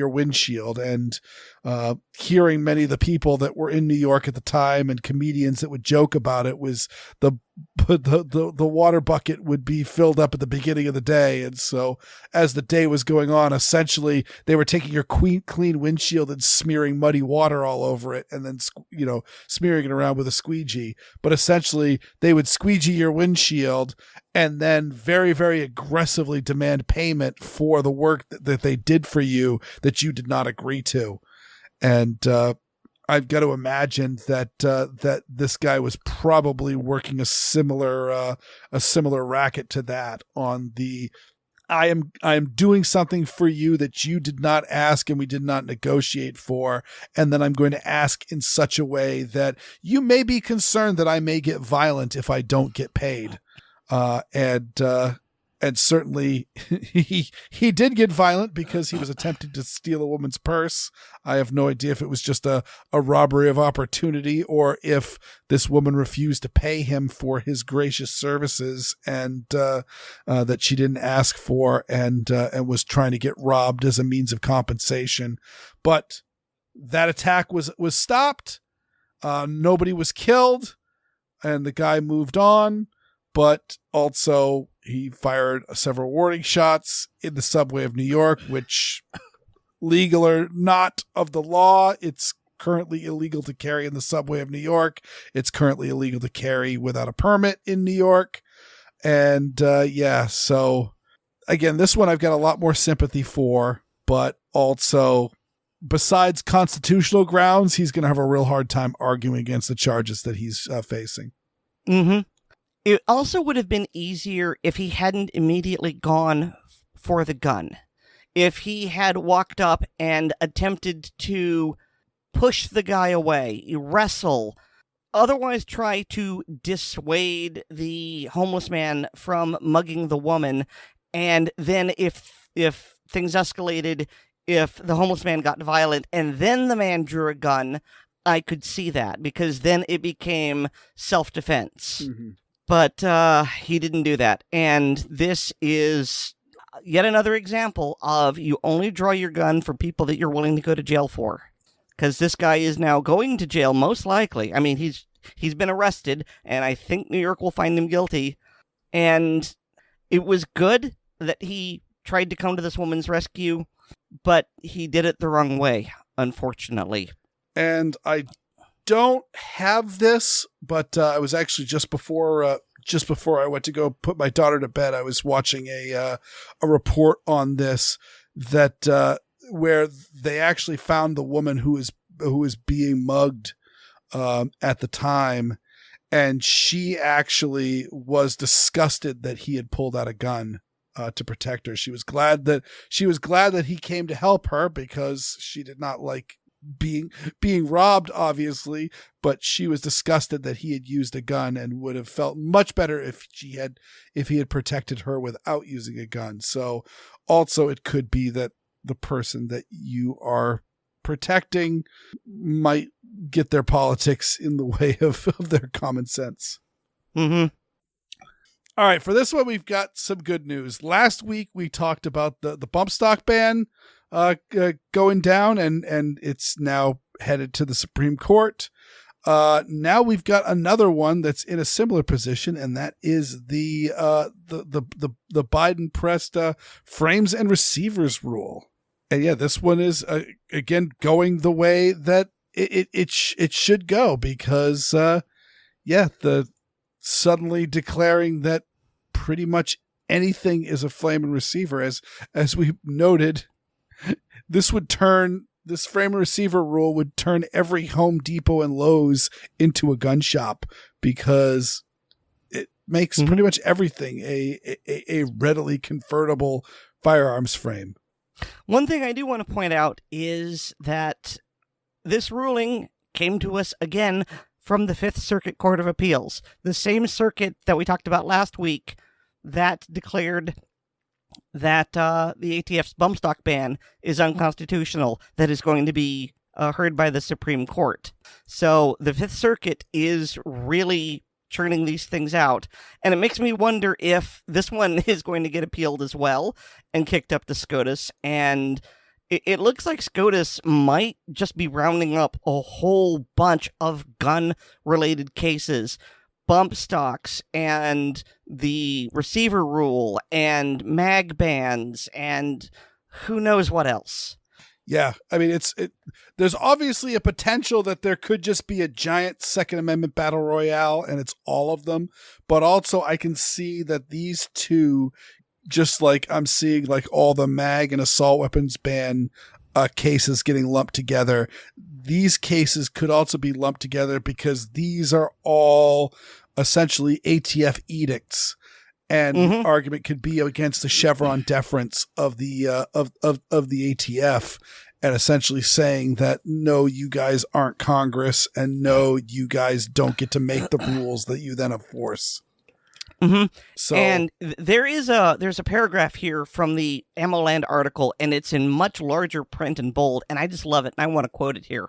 windshield. And hearing many of the people that were in New York at the time and comedians that would joke about it, was the water bucket would be filled up at the beginning of the day. And so as the day was going on, essentially they were taking your clean windshield and smearing muddy water all over it, and then, smearing it around with a squeegee. But essentially they would squeegee your windshield and then very, very aggressively demand payment for the work that they did for you that you did not agree to. And, I've got to imagine that this guy was probably working a similar racket to that, on the, I am doing something for you that you did not ask and we did not negotiate for, and then I'm going to ask in such a way that you may be concerned that I may get violent if I don't get paid. And certainly he did get violent, because he was attempting to steal a woman's purse. I have no idea if it was just a robbery of opportunity, or if this woman refused to pay him for his gracious services, and that she didn't ask for, and was trying to get robbed as a means of compensation. But that attack was stopped. Nobody was killed, and the guy moved on. But also, he fired several warning shots in the subway of New York, which, legal or not of the law, it's currently illegal to carry in the subway of New York. It's currently illegal to carry without a permit in New York. And so again, this one I've got a lot more sympathy for, but also, besides constitutional grounds, he's going to have a real hard time arguing against the charges that he's facing. Mm-hmm. It also would have been easier if he hadn't immediately gone for the gun. If he had walked up and attempted to push the guy away, wrestle, otherwise try to dissuade the homeless man from mugging the woman, and then if things escalated, if the homeless man got violent and then the man drew a gun, I could see that, because then it became self-defense. Mm-hmm. But he didn't do that. And this is yet another example of, you only draw your gun for people that you're willing to go to jail for. Because this guy is now going to jail, most likely. I mean, he's been arrested, and I think New York will find him guilty. And it was good that he tried to come to this woman's rescue, but he did it the wrong way, unfortunately. And I don't have this, but I was actually just before I went to go put my daughter to bed, I was watching a report on this that where they actually found the woman who was being mugged at the time, and she actually was disgusted that he had pulled out a gun to protect her. She was glad that he came to help her because she did not like being robbed, obviously, but she was disgusted that he had used a gun and would have felt much better if he had protected her without using a gun. So also it could be that the person that you are protecting might get their politics in the way of their common sense. Mm-hmm. All right, for this one, we've got some good news. Last week, we talked about the bump stock ban going down, and it's now headed to the Supreme Court. Now we've got another one that's in a similar position, and that is the Biden-pressed frames and receivers rule. And yeah, this one is again going the way that it should go, because the suddenly declaring that pretty much anything is a flame and receiver, as we noted, this frame and receiver rule would turn every Home Depot and Lowe's into a gun shop, because it makes pretty much everything a readily convertible firearms frame. One thing I do want to point out is that this ruling came to us again from the Fifth Circuit Court of Appeals, the same circuit that we talked about last week that declared that the ATF's bump stock ban is unconstitutional, that is going to be heard by the Supreme Court. So the Fifth Circuit is really churning these things out, and it makes me wonder if this one is going to get appealed as well and kicked up to SCOTUS, and it looks like SCOTUS might just be rounding up a whole bunch of gun-related cases, bump stocks, and the receiver rule, and mag bans, and who knows what else. Yeah, I mean, there's obviously a potential that there could just be a giant Second Amendment battle royale, and it's all of them. But also, I can see that these two, just like I'm seeing like all the mag and assault weapons ban cases getting lumped together, these cases could also be lumped together because these are all essentially ATF edicts. And the argument could be against the Chevron deference of the ATF, and essentially saying that, no, you guys aren't Congress, and no, you guys don't get to make the rules that you then enforce. Mm-hmm. So, and there's a paragraph here from the AmmoLand article, and it's in much larger print and bold, and I just love it, and I want to quote it here.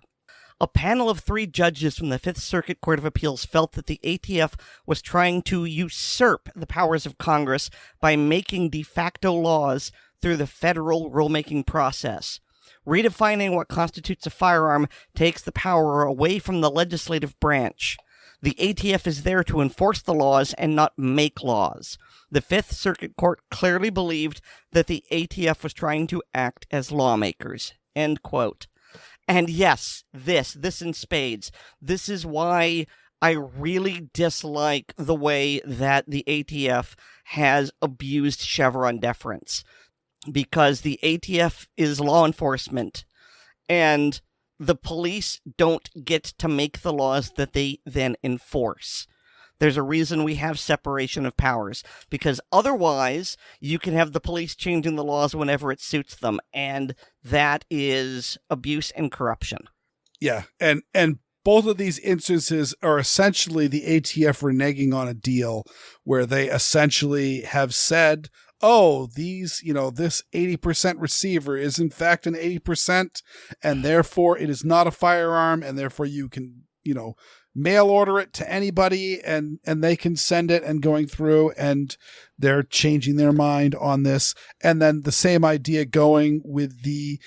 A panel of 3 judges from the Fifth Circuit Court of Appeals felt that the ATF was trying to usurp the powers of Congress by making de facto laws through the federal rulemaking process. Redefining what constitutes a firearm takes the power away from the legislative branch. The ATF is there to enforce the laws and not make laws. The Fifth Circuit Court clearly believed that the ATF was trying to act as lawmakers. End quote. And yes, this in spades. This is why I really dislike the way that the ATF has abused Chevron deference. Because the ATF is law enforcement, and the police don't get to make the laws that they then enforce. There's a reason we have separation of powers, because otherwise you can have the police changing the laws whenever it suits them, and that is abuse and corruption. Yeah, and both of these instances are essentially the ATF reneging on a deal where they essentially have said, oh, this 80% receiver is in fact an 80%, and therefore it is not a firearm, and therefore you can, mail order it to anybody and they can send it, and going through, and they're changing their mind on this. And then the same idea going with the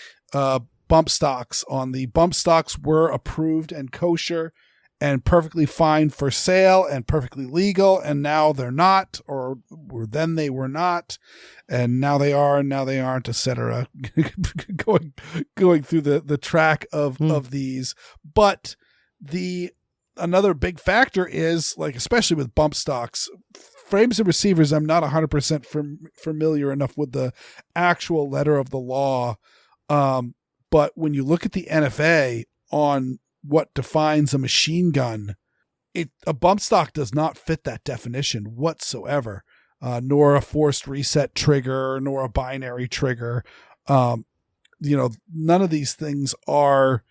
bump stocks. On the bump stocks were approved and kosher and perfectly fine for sale and perfectly legal, and now they're not, or then they were not, and now they are, and now they aren't, etc. going through the track of these. But Another big factor is, like, especially with bump stocks, frames and receivers, I'm not 100% familiar enough with the actual letter of the law. But when you look at the NFA on what defines a machine gun, a bump stock does not fit that definition whatsoever, nor a forced reset trigger, nor a binary trigger. None of these things are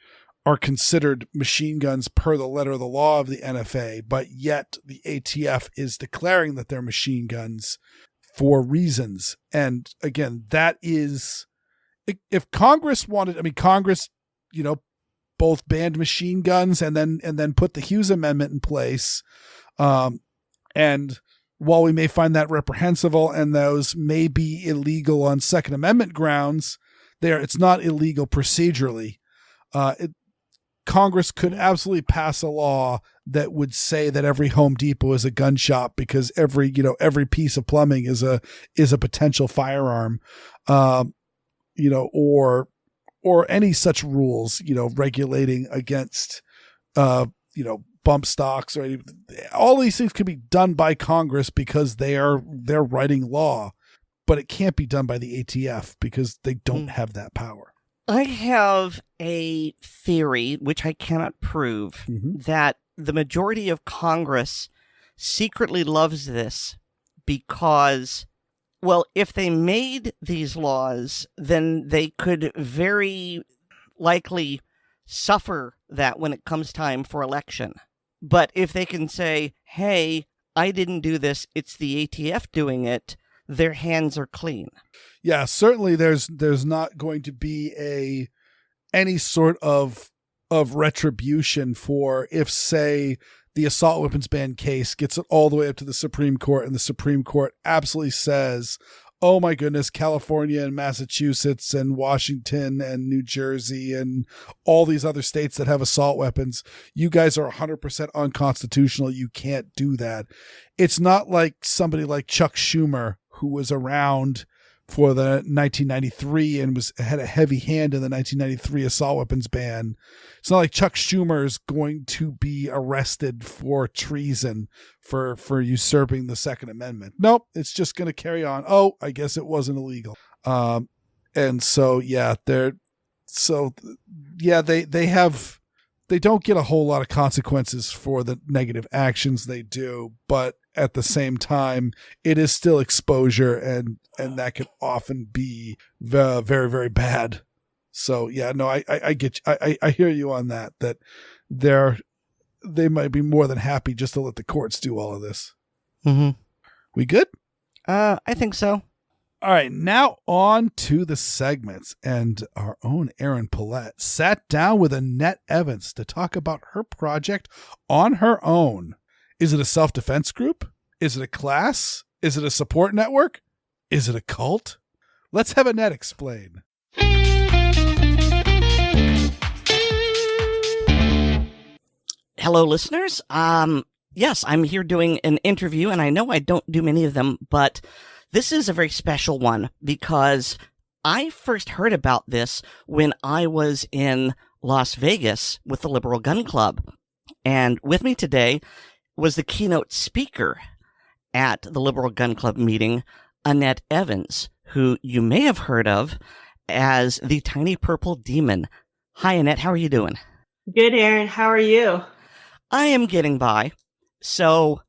considered machine guns per the letter of the law of the NFA, but yet the ATF is declaring that they're machine guns for reasons. And again, that is, if Congress wanted, Congress, both banned machine guns and then put the Hughes Amendment in place. And while we may find that reprehensible and those may be illegal on Second Amendment grounds, it's not illegal procedurally. Congress could absolutely pass a law that would say that every Home Depot is a gun shop because every piece of plumbing is a potential firearm, or any such rules, regulating against, bump stocks or all these things can be done by Congress because they're writing law, but it can't be done by the ATF because they don't have that power. I have a theory, which I cannot prove, that the majority of Congress secretly loves this because, well, if they made these laws, then they could very likely suffer that when it comes time for election. But if they can say, hey, I didn't do this, it's the ATF doing it, their hands are clean. Yeah, certainly there's not going to be any sort of retribution for if, say, the assault weapons ban case gets it all the way up to the Supreme Court and the Supreme Court absolutely says, oh my goodness, California and Massachusetts and Washington and New Jersey and all these other states that have assault weapons, you guys are 100% unconstitutional. You can't do that. It's not like somebody like Chuck Schumer, who was around for the 1993 and had a heavy hand in the 1993 assault weapons ban. It's not like Chuck Schumer is going to be arrested for treason for usurping the Second Amendment. Nope, it's just going to carry on. Oh, I guess it wasn't illegal. And so they don't get a whole lot of consequences for the negative actions they do, but at the same time, it is still exposure, and that can often be very, very bad. So yeah, no, I get you. I hear you on that they might be more than happy just to let the courts do all of this. Mm-hmm. We good? I think so. All right, now on to the segments, and our own Erin Paulette sat down with Annette Evans to talk about her project on her own. Is it a self-defense group? Is it a class? Is it a support network? Is it a cult? Let's have Annette explain. Hello, listeners. Yes, I'm here doing an interview, and I know I don't do many of them, but this is a very special one because I first heard about this when I was in Las Vegas with the Liberal Gun Club. And with me today was the keynote speaker at the Liberal Gun Club meeting, Annette Evans, who you may have heard of as the Tiny Purple Demon. Hi, Annette. How are you doing? Good, Aaron. How are you? I am getting by. So,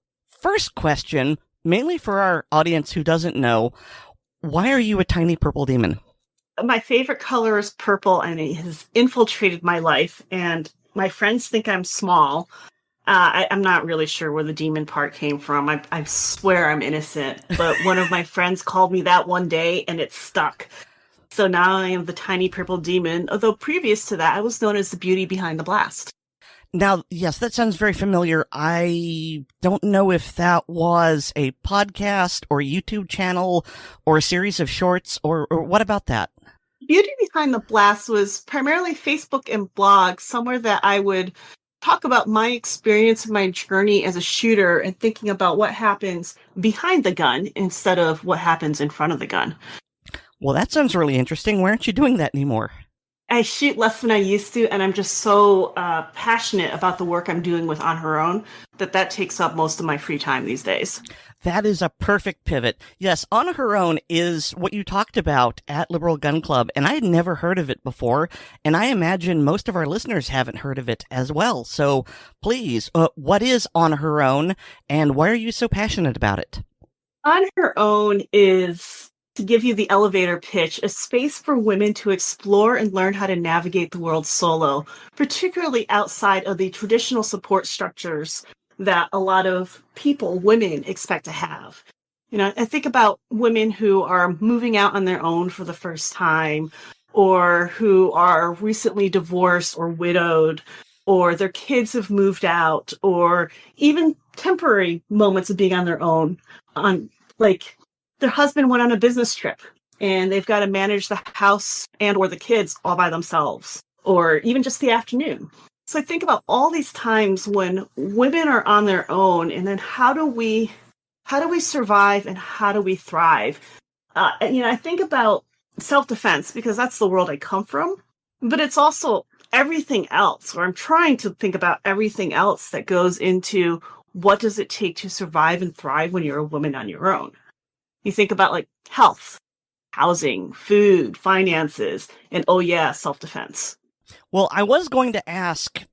first question, mainly for our audience who doesn't know, why are you a tiny purple demon? My favorite color is purple, and it has infiltrated my life, and my friends think I'm small. I'm not really sure where the demon part came from. I swear I'm innocent, but one of my friends called me that one day, and it stuck. So now I am the tiny purple demon, although previous to that, I was known as the beauty behind the blast. Now, yes, that sounds very familiar. I don't know if that was a podcast or a YouTube channel or a series of shorts, or what about that? Beauty behind the blast was primarily Facebook and blogs, somewhere that I would talk about my experience and my journey as a shooter and thinking about what happens behind the gun instead of what happens in front of the gun. Well, that sounds really interesting. Why aren't you doing that anymore? I shoot less than I used to, and I'm just so passionate about the work I'm doing with On Her Own that takes up most of my free time these days. That is a perfect pivot. Yes, On Her Own is what you talked about at Liberal Gun Club, and I had never heard of it before, and I imagine most of our listeners haven't heard of it as well. So please, what is On Her Own, and why are you so passionate about it? On Her Own is, to give you the elevator pitch, a space for women to explore and learn how to navigate the world solo, particularly outside of the traditional support structures that a lot of people, women, expect to have. I think about women who are moving out on their own for the first time, or who are recently divorced or widowed, or their kids have moved out, or even temporary moments of being on their own, like their husband went on a business trip and they've got to manage the house and or the kids all by themselves, or even just the afternoon. So I think about all these times when women are on their own, and then how do we survive and how do we thrive? I think about self-defense because that's the world I come from, but it's also everything else, or I'm trying to think about everything else that goes into what does it take to survive and thrive when you're a woman on your own. You think about like health, housing, food, finances, and self-defense. Well, I was going to ask,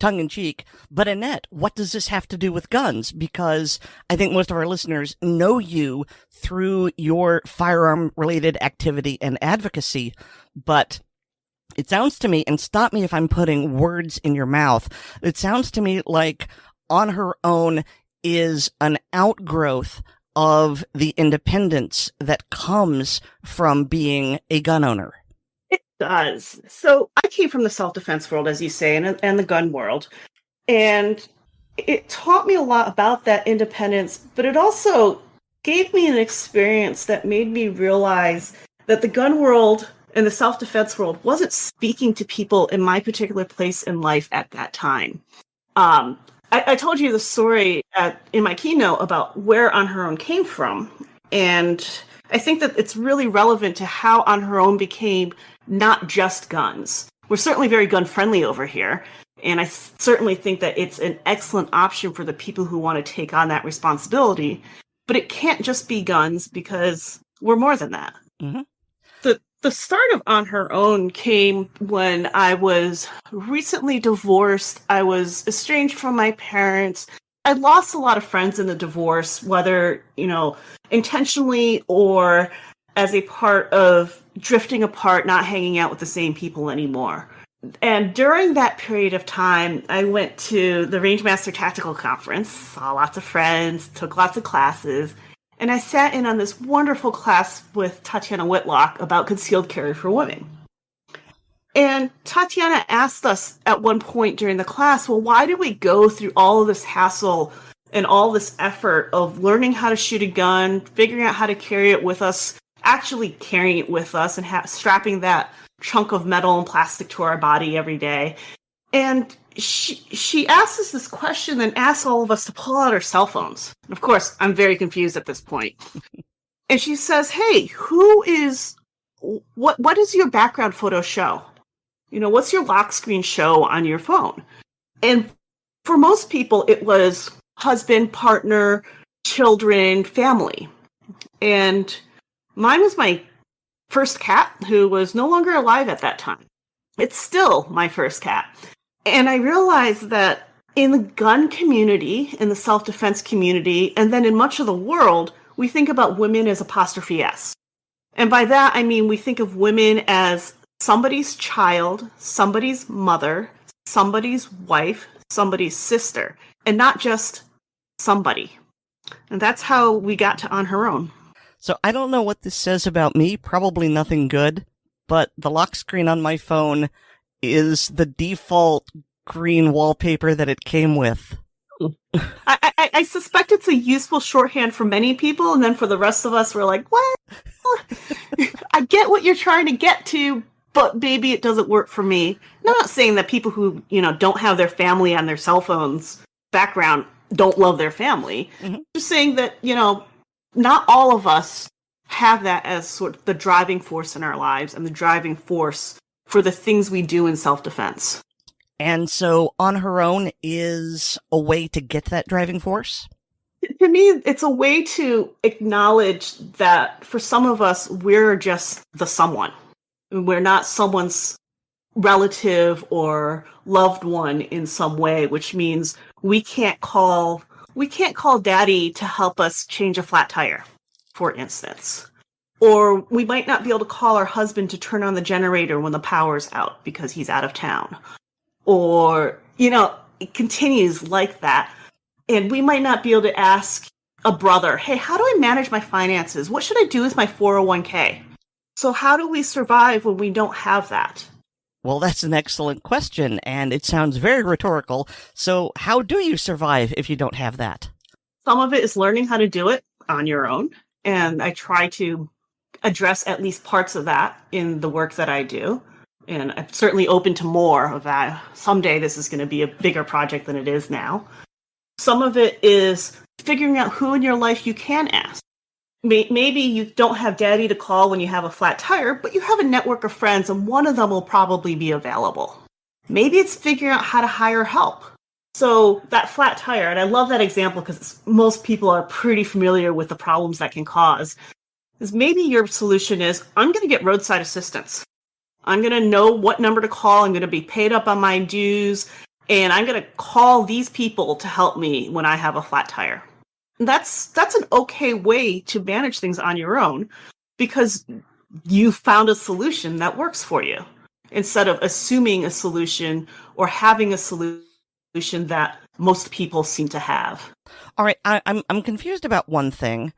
tongue-in-cheek, but Annette, what does this have to do with guns? Because I think most of our listeners know you through your firearm-related activity and advocacy, but it sounds to me, and stop me if I'm putting words in your mouth, it sounds to me like On Her Own is an outgrowth of the independence that comes from being a gun owner. It does. So I came from the self-defense world, as you say, and the gun world. And it taught me a lot about that independence, but it also gave me an experience that made me realize that the gun world and the self-defense world wasn't speaking to people in my particular place in life at that time. I told you the story in my keynote about where On Her Own came from. And I think that it's really relevant to how On Her Own became not just guns. We're certainly very gun friendly over here. And I certainly think that it's an excellent option for the people who want to take on that responsibility. But it can't just be guns because we're more than that. Mm-hmm. The start of On Her Own came when I was recently divorced. I was estranged from my parents. I lost a lot of friends in the divorce, whether, intentionally or as a part of drifting apart, not hanging out with the same people anymore. And during that period of time, I went to the Rangemaster Tactical Conference, saw lots of friends, took lots of classes, and I sat in on this wonderful class with Tatiana Whitlock about concealed carry for women. And Tatiana asked us at one point during the class, well, why did we go through all of this hassle and all this effort of learning how to shoot a gun, figuring out how to carry it with us, actually carrying it with us, and strapping that chunk of metal and plastic to our body every day? And she asked us this question and asked all of us to pull out our cell phones. And of course, I'm very confused at this point. And she says, hey, what does your background photo show? What's your lock screen show on your phone? And for most people, it was husband, partner, children, family. And mine was my first cat, who was no longer alive at that time. It's still my first cat. And I realized that in the gun community, in the self-defense community, and then in much of the world, we think about women as apostrophe S. And by that, I mean we think of women as somebody's child, somebody's mother, somebody's wife, somebody's sister, and not just somebody. And that's how we got to On Her Own. So I don't know what this says about me, probably nothing good, but the lock screen on my phone is the default green wallpaper that it came with. I suspect it's a useful shorthand for many people, and then for the rest of us, we're like, what? I get what you're trying to get to, but maybe it doesn't work for me. And I'm not saying that people who, don't have their family on their cell phones background don't love their family. Mm-hmm. Just saying that, not all of us have that as sort of the driving force in our lives and the driving force for the things we do in self-defense. And so on her own is a way to get that driving force? To me, it's a way to acknowledge that for some of us, we're just the someone. We're not someone's relative or loved one in some way, which means we can't call daddy to help us change a flat tire, for instance. Or we might not be able to call our husband to turn on the generator when the power's out because he's out of town. Or, it continues like that. And we might not be able to ask a brother, hey, how do I manage my finances? What should I do with my 401k? So how do we survive when we don't have that? Well, that's an excellent question, and it sounds very rhetorical. So how do you survive if you don't have that? Some of it is learning how to do it on your own. And I try to address at least parts of that in the work that I do. And I'm certainly open to more of that. Someday this is going to be a bigger project than it is now. Some of it is figuring out who in your life you can ask. Maybe you don't have daddy to call when you have a flat tire, but you have a network of friends and one of them will probably be available. Maybe it's figuring out how to hire help. So that flat tire, and I love that example because most people are pretty familiar with the problems that can cause, is maybe your solution is, I'm going to get roadside assistance. I'm going to know what number to call. I'm going to be paid up on my dues, and I'm going to call these people to help me when I have a flat tire. And that's an okay way to manage things on your own because you found a solution that works for you instead of assuming a solution or having a solution that most people seem to have. All right, I'm confused about one thing,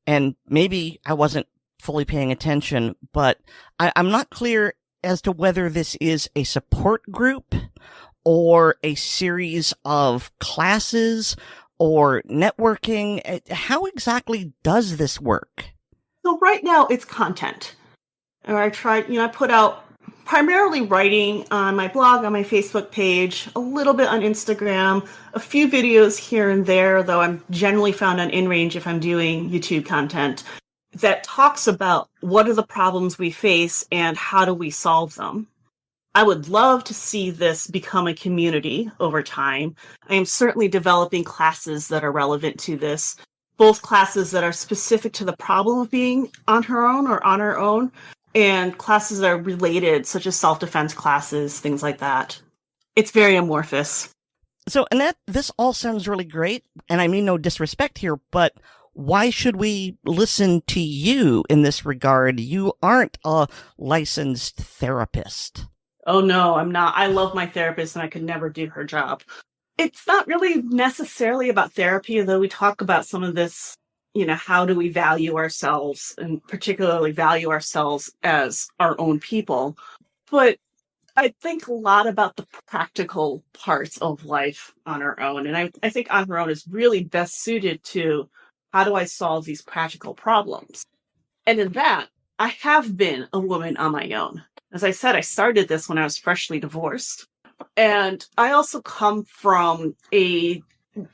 and maybe I wasn't fully paying attention, but I'm not clear as to whether this is a support group or a series of classes or networking. How exactly does this work? So right now it's content. Or I put out primarily writing on my blog, on my Facebook page, a little bit on Instagram, a few videos here and there, though I'm generally found on InRange if I'm doing YouTube content, that talks about what are the problems we face and how do we solve them. I would love to see this become a community over time. I am certainly developing classes that are relevant to this, both classes that are specific to the problem of being on her own or on our own, and classes that are related, such as self-defense classes, things like that. It's very amorphous. So, Annette, this all sounds really great, and I mean no disrespect here, but why should we listen to you in this regard? You aren't a licensed therapist. Oh, no, I'm not. I love my therapist and I could never do her job. It's not really necessarily about therapy, though we talk about some of this, how do we value ourselves and particularly value ourselves as our own people. But I think a lot about the practical parts of life on our own. And I think on her own is really best suited to how do I solve these practical problems? And in that, I have been a woman on my own. As I said, I started this when I was freshly divorced. And I also come from a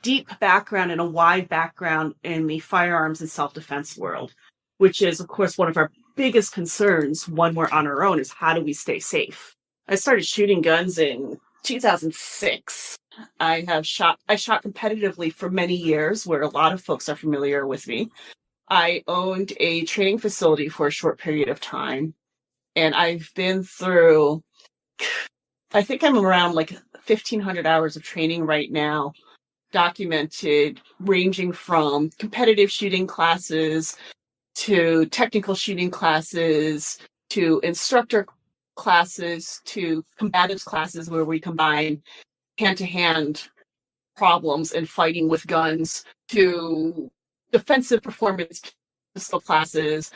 deep background and a wide background in the firearms and self-defense world, which is, of course, one of our biggest concerns when we're on our own is how do we stay safe? I started shooting guns in 2006. I shot competitively for many years, where a lot of folks are familiar with me. I owned a training facility for a short period of time. And I've been through, I think I'm around 1,500 hours of training right now, documented, ranging from competitive shooting classes to technical shooting classes to instructor classes to combatives classes where we combine hand-to-hand problems and fighting with guns to defensive performance pistol classes.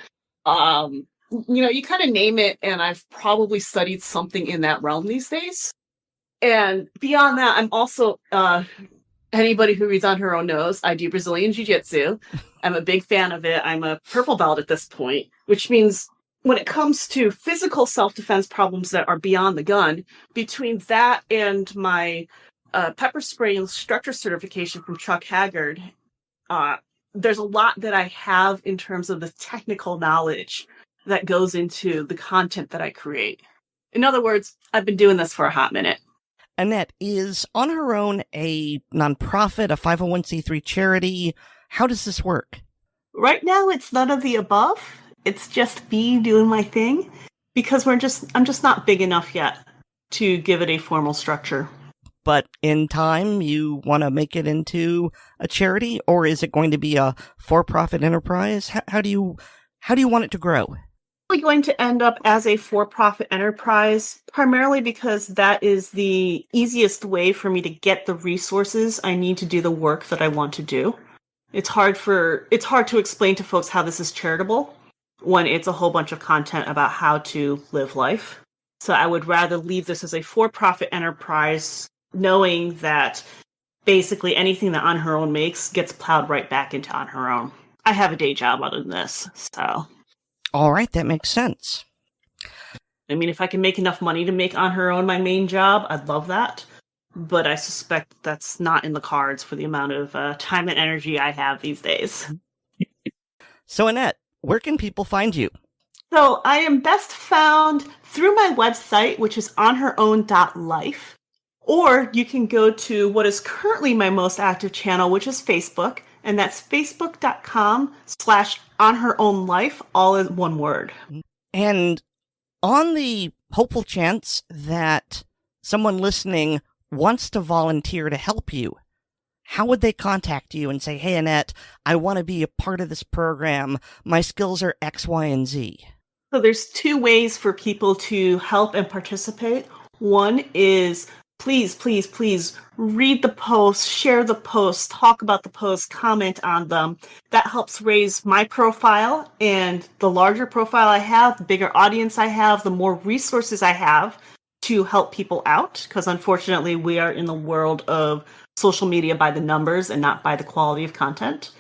You kind of name it, and I've probably studied something in that realm these days. And beyond that, I'm also, anybody who reads On Her Own knows, I do Brazilian Jiu-Jitsu. I'm a big fan of it. I'm a purple belt at this point, which means when it comes to physical self-defense problems that are beyond the gun, between that and my pepper spray instructor certification from Chuck Haggard, there's a lot that I have in terms of the technical knowledge that goes into the content that I create. In other words, I've been doing this for a hot minute. Annette is On Her Own a nonprofit, a 501c3 charity. How does this work? Right now, it's none of the above. It's just me doing my thing because I'm just not big enough yet to give it a formal structure. But in time, you want to make it into a charity, or is it going to be a for-profit enterprise? How do you want it to grow? Probably going to end up as a for-profit enterprise, primarily because that is the easiest way for me to get the resources I need to do the work that I want to do. It's hard to explain to folks how this is charitable when it's a whole bunch of content about how to live life. So I would rather leave this as a for-profit enterprise, knowing that basically anything that On Her Own makes gets plowed right back into On Her Own. I have a day job other than this, so. All right, that makes sense. I mean, if I can make enough money to make On Her Own my main job, I'd love that. But I suspect that's not in the cards for the amount of time and energy I have these days. So, Annette, where can people find you? So I am best found through my website, which is onherown.life. Or you can go to what is currently my most active channel, which is Facebook. And that's facebook.com/onherownlife, all in one word. And on the hopeful chance that someone listening wants to volunteer to help you, how would they contact you and say, hey, Annette, I want to be a part of this program. My skills are X, Y, and Z. So there's two ways for people to help and participate. One is please read the posts, share the posts, talk about the posts, comment on them. That helps raise my profile, and the larger profile I have, the bigger audience I have, the more resources I have to help people out, because unfortunately we are in the world of social media by the numbers and not by the quality of content.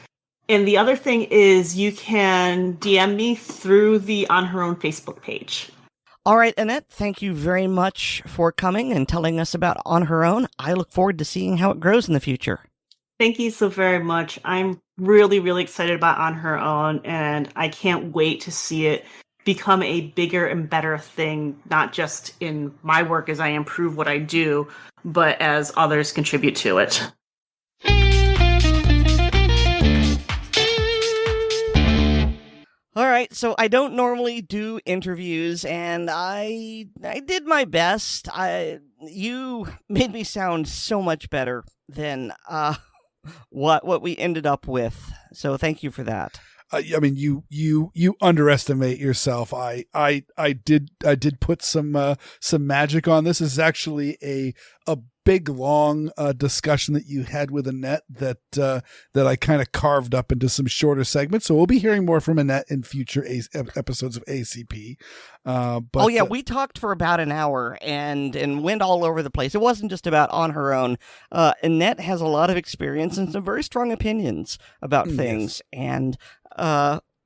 And the other thing is you can DM me through the On Her Own Facebook page. All right, Annette, thank you very much for coming and telling us about On Her Own. I look forward to seeing how it grows in the future. Thank you so very much. I'm really, really excited about On Her Own, and I can't wait to see it become a bigger and better thing, not just in my work as I improve what I do, but as others contribute to it. All right, so I don't normally do interviews, and I did my best. You made me sound so much better than what we ended up with. So thank you for that. I mean, you underestimate yourself. I did put some magic on this. This is actually a big long discussion that you had with Annette that I kind of carved up into some shorter segments. So we'll be hearing more from Annette in future episodes of ACP. We talked for about an hour and went all over the place. It wasn't just about On Her Own. Annette has a lot of experience and some very strong opinions about things, and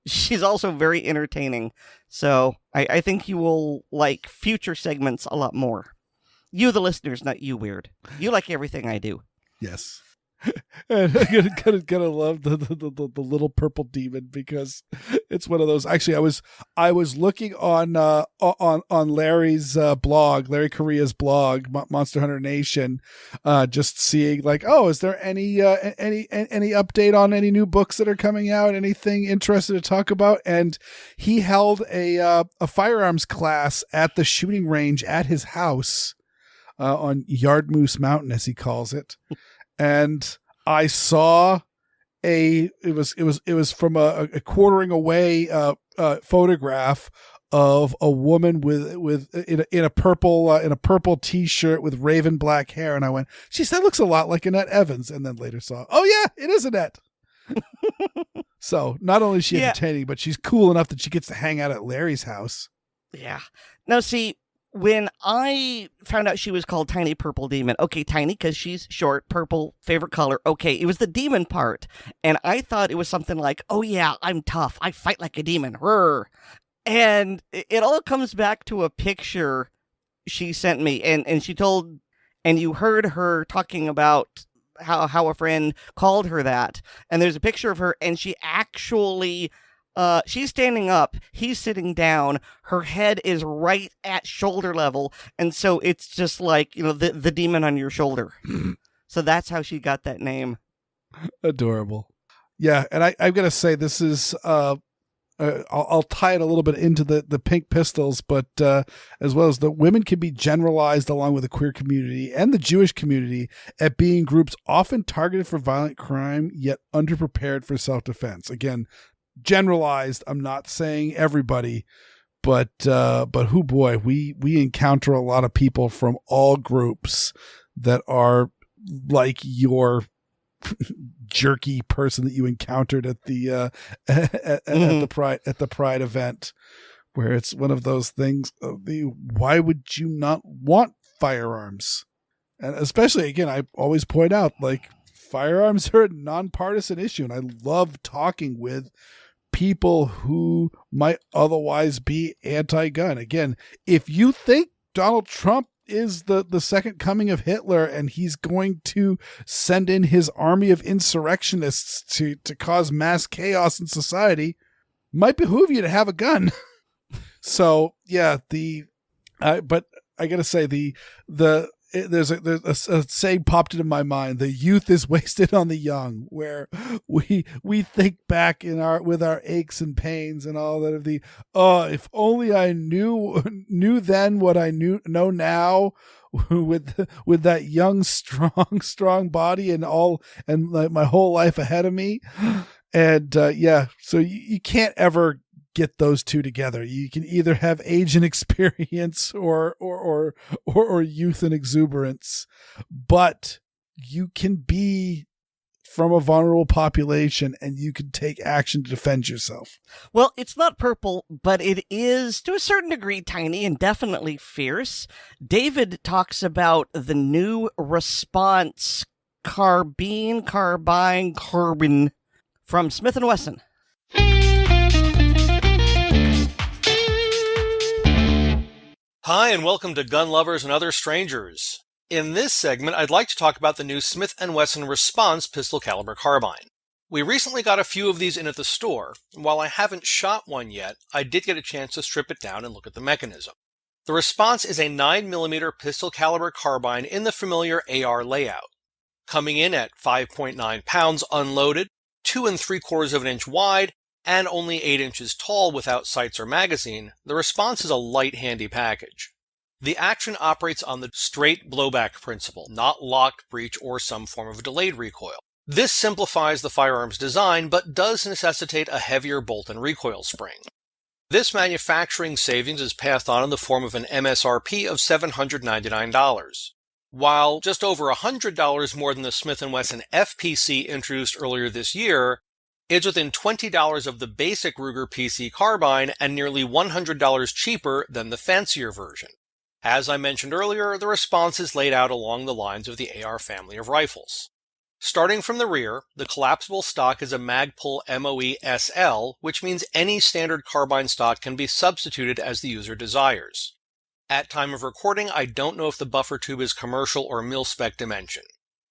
she's also very entertaining. So I think you will like future segments a lot more. You, the listeners, not you, Weer'd. You like everything I do. Yes. And I'm gonna love the little purple demon, because it's one of those. Actually, I was looking on Larry's blog, Larry Correa's blog, Monster Hunter Nation, just seeing like, oh, is there any update on any new books that are coming out? Anything interesting to talk about? And he held a firearms class at the shooting range at his house on Yard Moose Mountain, as he calls it. And I saw it was from a quartering away photograph of a woman in a purple t-shirt with raven black hair, and I went, geez, that looks a lot like Annette Evans. And then later saw, oh yeah, it is Annette. So not only is she entertaining, but she's cool enough that she gets to hang out at Larry's house. Yeah. Now see, when I found out she was called Tiny Purple Demon, okay, tiny because she's short, purple, favorite color, okay, it was the demon part. And I thought it was something like, oh yeah, I'm tough, I fight like a demon, rrr. And it all comes back to a picture she sent me, and she told, and you heard her talking about how a friend called her that. And there's a picture of her, and she actually She's standing up. He's sitting down. Her head is right at shoulder level. And so it's just like, the demon on your shoulder. So that's how she got that name. Adorable. Yeah. And I've got to say, this is, I'll tie it a little bit into the pink pistols, but as well as the women can be generalized along with the queer community and the Jewish community at being groups often targeted for violent crime, yet underprepared for self-defense. Again, generalized. I'm not saying everybody, but who boy, we encounter a lot of people from all groups that are like your jerky person that you encountered at the at the Pride event, where it's one of those things of why would you not want firearms? And especially, again, I always point out, like, firearms are a nonpartisan issue, and I love talking with people who might otherwise be anti-gun. Again, if you think Donald Trump is the second coming of Hitler and he's going to send in his army of insurrectionists to cause mass chaos in society, might behoove you to have a gun. So yeah, but I gotta say there's a saying popped into my mind: the youth is wasted on the young. Where we think back with our aches and pains and all that of if only I knew then what I know now, with that young strong body and like my whole life ahead of me. And so you can't ever get those two together. You can either have age and experience or youth and exuberance, but you can be from a vulnerable population and you can take action to defend yourself. Well, it's not purple, but it is to a certain degree tiny and definitely fierce. David talks about the new response Carbine from Smith & Wesson. Hi, and welcome to Gun Lovers and Other Strangers. In this segment, I'd like to talk about the new Smith & Wesson Response pistol caliber carbine. We recently got a few of these in at the store, and while I haven't shot one yet, I did get a chance to strip it down and look at the mechanism. The Response is a 9mm pistol caliber carbine in the familiar AR layout. Coming in at 5.9 pounds unloaded, 2 3/4 inch wide, and only 8 inches tall without sights or magazine, the Response is a light, handy package. The action operates on the straight blowback principle, not locked, breech, or some form of delayed recoil. This simplifies the firearm's design, but does necessitate a heavier bolt and recoil spring. This manufacturing savings is passed on in the form of an MSRP of $799. While just over $100 more than the Smith & Wesson FPC introduced earlier this year, it's within $20 of the basic Ruger PC carbine and nearly $100 cheaper than the fancier version. As I mentioned earlier, the Response is laid out along the lines of the AR family of rifles. Starting from the rear, the collapsible stock is a MagPul MOE SL, which means any standard carbine stock can be substituted as the user desires. At time of recording, I don't know if the buffer tube is commercial or mil-spec dimension.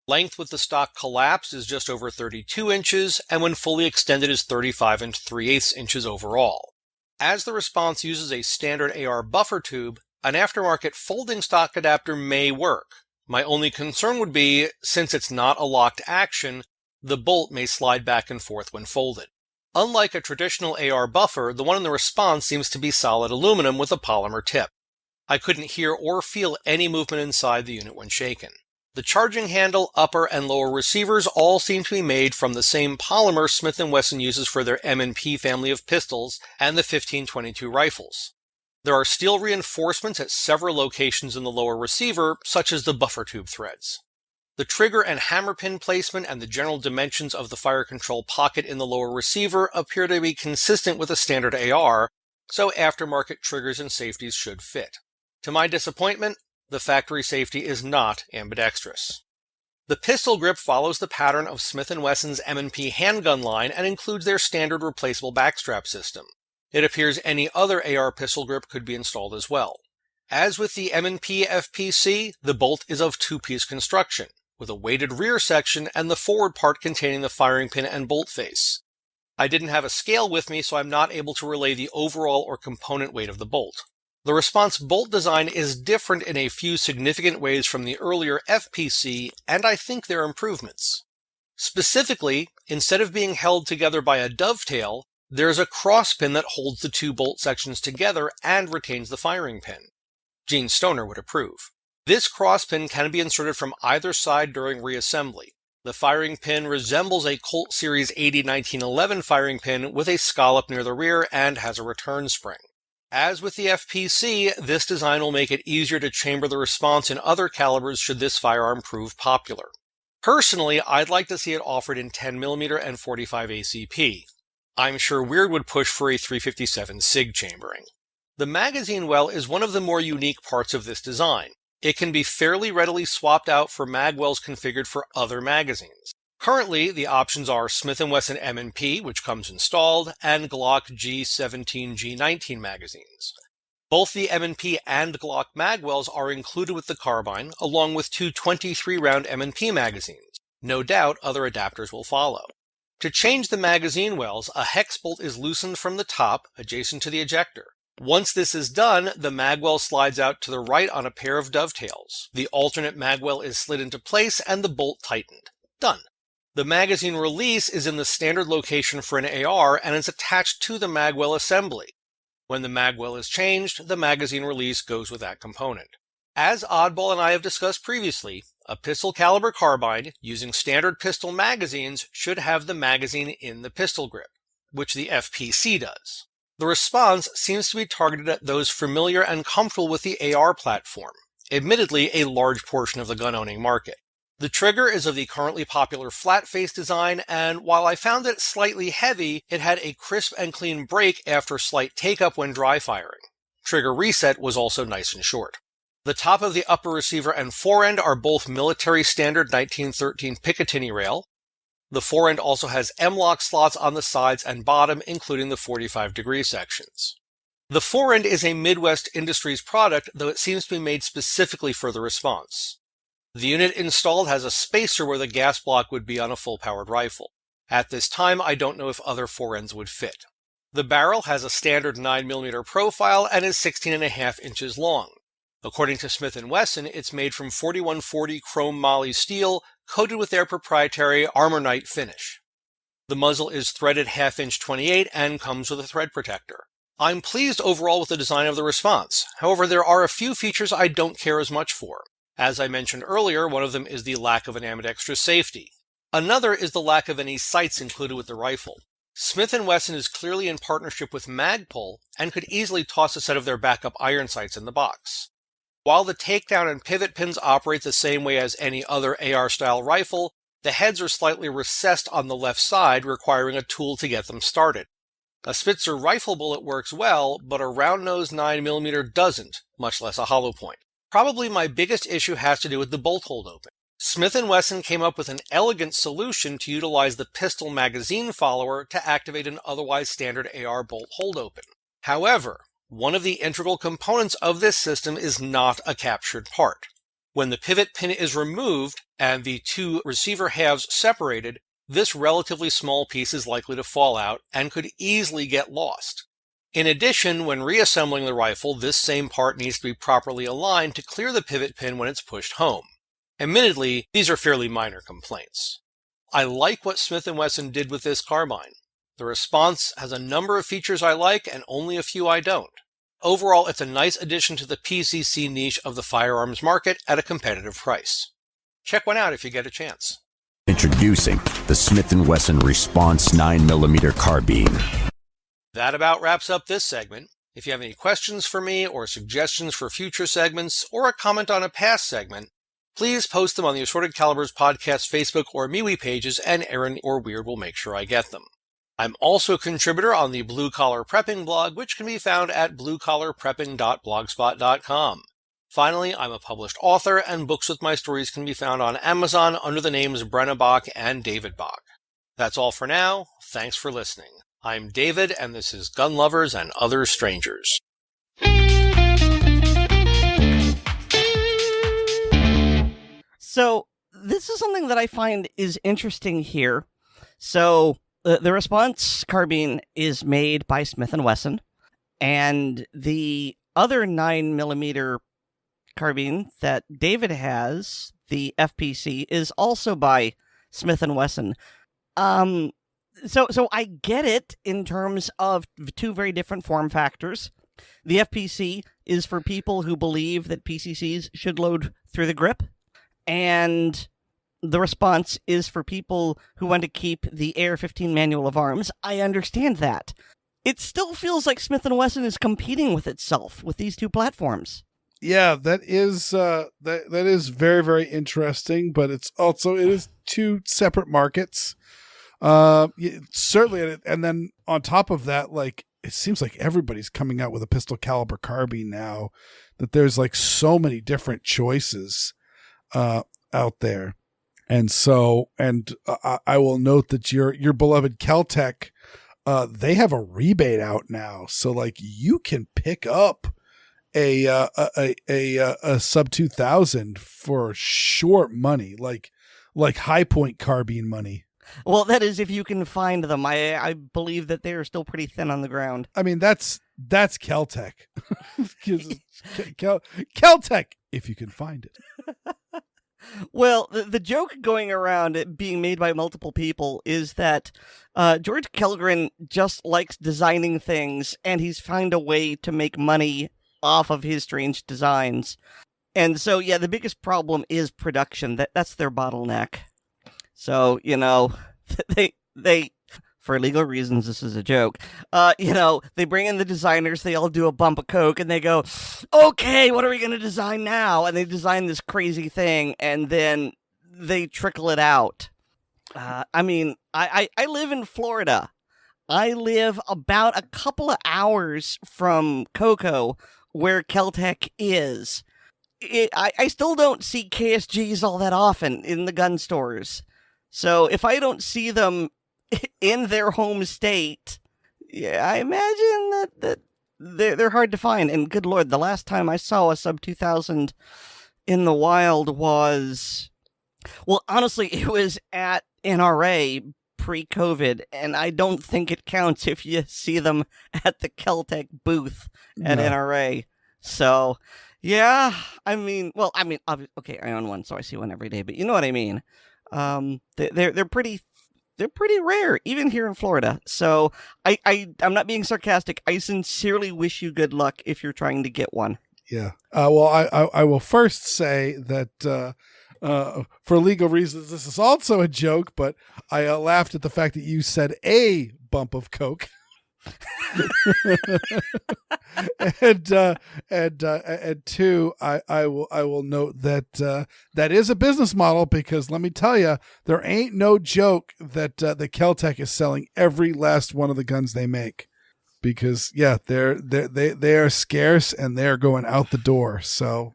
Length with the stock collapsed is just over 32 inches, and when fully extended is 35 3/8 inches overall. As the Response uses a standard AR buffer tube, an aftermarket folding stock adapter may work. My only concern would be, since it's not a locked action, the bolt may slide back and forth when folded. Unlike a traditional AR buffer, the one in the Response seems to be solid aluminum with a polymer tip. I couldn't hear or feel any movement inside the unit when shaken. The charging handle, upper and lower receivers all seem to be made from the same polymer Smith & Wesson uses for their M&P family of pistols and the 1522 rifles. There are steel reinforcements at several locations in the lower receiver, such as the buffer tube threads. The trigger and hammer pin placement and the general dimensions of the fire control pocket in the lower receiver appear to be consistent with a standard AR, so aftermarket triggers and safeties should fit. To my disappointment, the factory safety is not ambidextrous. The pistol grip follows the pattern of Smith & Wesson's M&P handgun line and includes their standard replaceable backstrap system. It appears any other AR pistol grip could be installed as well. As with the M&P FPC, the bolt is of two-piece construction, with a weighted rear section and the forward part containing the firing pin and bolt face. I didn't have a scale with me, so I'm not able to relay the overall or component weight of the bolt. The Response bolt design is different in a few significant ways from the earlier FPC, and I think they're improvements. Specifically, instead of being held together by a dovetail, there's a cross pin that holds the two bolt sections together and retains the firing pin. Gene Stoner would approve. This cross pin can be inserted from either side during reassembly. The firing pin resembles a Colt Series 80-1911 firing pin with a scallop near the rear and has a return spring. As with the FPC, this design will make it easier to chamber the Response in other calibers should this firearm prove popular. Personally, I'd like to see it offered in 10mm and 45 ACP. I'm sure Weer'd would push for a 357 SIG chambering. The magazine well is one of the more unique parts of this design. It can be fairly readily swapped out for mag wells configured for other magazines. Currently, the options are Smith & Wesson M&P, which comes installed, and Glock G17, G19 magazines. Both the M&P and Glock mag wells are included with the Carbine, along with two 23-round M&P magazines. No doubt other adapters will follow. To change the magazine wells, a hex bolt is loosened from the top, adjacent to the ejector. Once this is done, the magwell slides out to the right on a pair of dovetails. The alternate magwell is slid into place and the bolt tightened. Done. The magazine release is in the standard location for an AR and is attached to the magwell assembly. When the magwell is changed, the magazine release goes with that component. As Oddball and I have discussed previously, a pistol caliber carbine using standard pistol magazines should have the magazine in the pistol grip, which the FPC does. The Response seems to be targeted at those familiar and comfortable with the AR platform, admittedly a large portion of the gun-owning market. The trigger is of the currently popular flat-face design, and while I found it slightly heavy, it had a crisp and clean break after slight take-up when dry firing. Trigger reset was also nice and short. The top of the upper receiver and forend are both military standard 1913 Picatinny rail. The forend also has M-lock slots on the sides and bottom, including the 45-degree sections. The forend is a Midwest Industries product, though it seems to be made specifically for the Response. The unit installed has a spacer where the gas block would be on a full-powered rifle. At this time, I don't know if other forends would fit. The barrel has a standard 9mm profile and is 16.5 inches long. According to Smith & Wesson, it's made from 4140 chrome moly steel coated with their proprietary Armornite finish. The muzzle is threaded 1/2-inch 28 and comes with a thread protector. I'm pleased overall with the design of the Response. However, there are a few features I don't care as much for. As I mentioned earlier, one of them is the lack of an ambidextrous safety. Another is the lack of any sights included with the rifle. Smith & Wesson is clearly in partnership with MagPul and could easily toss a set of their backup iron sights in the box. While the takedown and pivot pins operate the same way as any other AR-style rifle, the heads are slightly recessed on the left side, requiring a tool to get them started. A Spitzer rifle bullet works well, but a round-nosed 9mm doesn't, much less a hollow point. Probably my biggest issue has to do with the bolt hold open. Smith & Wesson came up with an elegant solution to utilize the pistol magazine follower to activate an otherwise standard AR bolt hold open. However, one of the integral components of this system is not a captured part. When the pivot pin is removed and the two receiver halves separated, this relatively small piece is likely to fall out and could easily get lost. In addition, when reassembling the rifle, this same part needs to be properly aligned to clear the pivot pin when it's pushed home. Admittedly, these are fairly minor complaints. I like what Smith & Wesson did with this carbine. The Response has a number of features I like and only a few I don't. Overall, it's a nice addition to the PCC niche of the firearms market at a competitive price. Check one out if you get a chance. Introducing the Smith & Wesson Response 9mm Carbine. That about wraps up this segment. If you have any questions for me or suggestions for future segments or a comment on a past segment, please post them on the Assorted Calibers Podcast Facebook or MeWe pages and Aaron or Weer'd will make sure I get them. I'm also a contributor on the Blue Collar Prepping blog, which can be found at bluecollarprepping.blogspot.com. Finally, I'm a published author, and books with my stories can be found on Amazon under the names Brena Bock and David Bock. That's all for now. Thanks for listening. I'm David, and this is Gun Lovers and Other Strangers. So, this is something that I find is interesting here. So, The response carbine is made by Smith & Wesson, and the other 9mm carbine that David has, the FPC, is also by Smith & Wesson. So I get it in terms of two very different form factors. The FPC is for people who believe that PCCs should load through the grip, and the response is for people who want to keep the AR-15 manual of arms. I understand that. It still feels like Smith & Wesson is competing with itself with these two platforms. Yeah, that is that is very, very interesting, but it is two separate markets. Certainly, and then on top of that, like, it seems like everybody's coming out with a pistol caliber carbine now, that there's like so many different choices out there. And so, I will note that your beloved Kel-Tec, they have a rebate out now. So like you can pick up a sub 2000 for short money, like high point carbine money. Well, that is if you can find them. I believe that they are still pretty thin on the ground. I mean, that's Kel-Tec. Kel-Tec, if you can find it. Well, the joke going around it being made by multiple people is that George Kellgren just likes designing things, and he's found a way to make money off of his strange designs. And so, yeah, the biggest problem is production. That's their bottleneck. So, they for legal reasons, this is a joke. They bring in the designers, they all do a bump of coke, and they go, okay, what are we going to design now? And they design this crazy thing, and then they trickle it out. I live in Florida. I live about a couple of hours from Cocoa, where Kel-Tec is. I still don't see KSGs all that often in the gun stores. So if I don't see them in their home state, yeah, I imagine that they're hard to find. And good Lord, the last time I saw a sub 2000 in the wild was, well, honestly, it was at NRA pre-COVID, and I don't think it counts if you see them at the Kel-Tec booth at NRA. So, yeah, okay, I own one, so I see one every day, but you know what I mean. They're pretty rare, even here in Florida. So I'm not being sarcastic. I sincerely wish you good luck if you're trying to get one. Yeah. Well, I will first say that for legal reasons, this is also a joke, but I laughed at the fact that you said a bump of coke. and two, I will note that that is a business model, because let me tell you, there ain't no joke that the Kel-Tec is selling every last one of the guns they make, because they are scarce and they're going out the door. So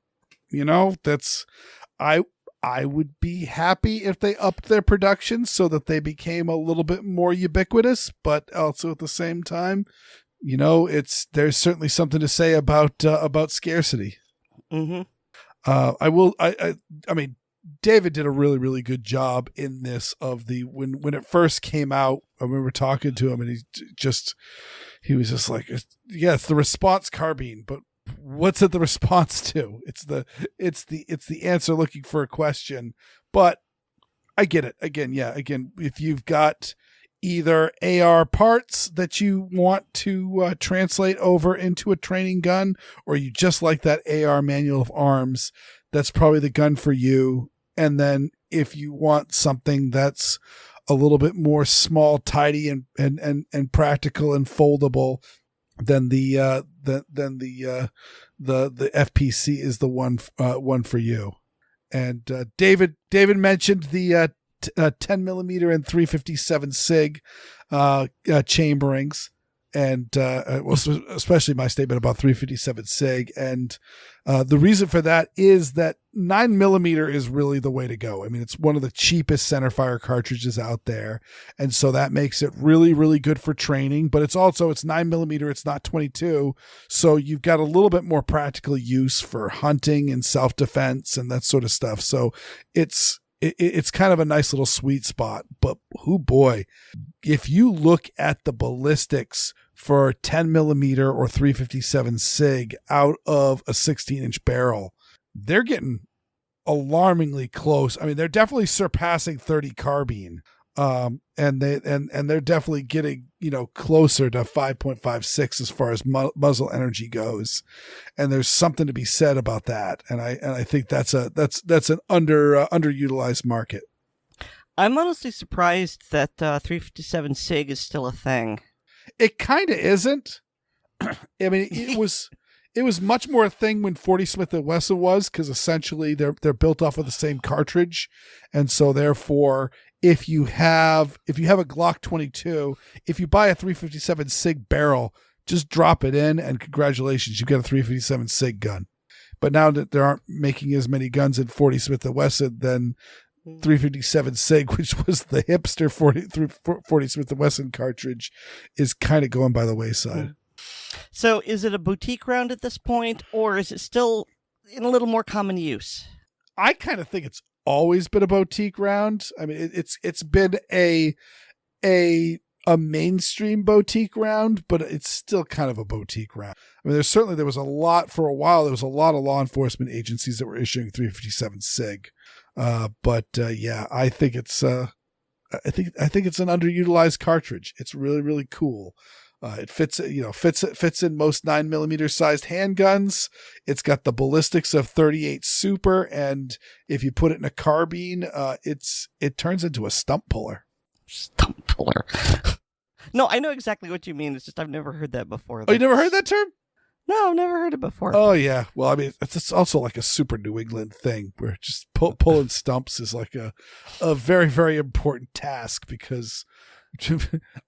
I would be happy if they upped their production so that they became a little bit more ubiquitous, but also at the same time, there's certainly something to say about scarcity. Mm-hmm. I mean, David did a really, really good job in this when it first came out. I remember talking to him, and he was just like, yeah, it's the response carbine, but what's it the response to? It's the answer looking for a question. But I get it. Again, if you've got either AR parts that you want to translate over into a training gun, or you just like that AR manual of arms, that's probably the gun for you. And then if you want something that's a little bit more small, tidy, and practical and foldable, then the FPC is the one for you. And David mentioned the 10 millimeter and 357 SIG chamberings, and especially my statement about 357 SIG. And the reason for that is that 9 millimeter is really the way to go. I mean, it's one of the cheapest centerfire cartridges out there, and so that makes it really, really good for training. But it's 9 millimeter, it's not 22, so you've got a little bit more practical use for hunting and self-defense and that sort of stuff. So it's kind of a nice little sweet spot. But boy, if you look at the ballistics for 10 millimeter or 357 SIG out of a 16-inch barrel, they're getting alarmingly close. I mean, they're definitely surpassing 30 carbine. And they're definitely getting, closer to 5.56 as far as muzzle energy goes. And there's something to be said about that. And I think that's an underutilized market. I'm honestly surprised that 357 SIG is still a thing. It kind of isn't. I mean, it was much more a thing when 40 Smith & Wesson was, because essentially they're built off of the same cartridge. And so therefore, if you have a Glock 22, if you buy a 357 SIG barrel, just drop it in and congratulations, you've got a 357 SIG gun. But now that there aren't making as many guns in 40 Smith & Wesson, then 357 SIG, which was the hipster 40 Smith & Wesson cartridge, is kind of going by the wayside. So is it a boutique round at this point, or is it still in a little more common use? I kind of think it's always been a boutique round. I mean, it's been a mainstream boutique round, but it's still kind of a boutique round. I mean, there was a lot of law enforcement agencies that were issuing 357 SIG. Yeah, I think it's an underutilized cartridge. It's really, really cool. It fits in most 9mm sized handguns. It's got the ballistics of 38 Super, and if you put it in a carbine, it turns into a stump puller. Stump puller. No, I know exactly what you mean. It's just I've never heard that before. Oh, you never heard that term? No, never heard it before. Oh yeah. Well, I mean, it's also like a super New England thing where just pulling stumps is like a very, very important task, because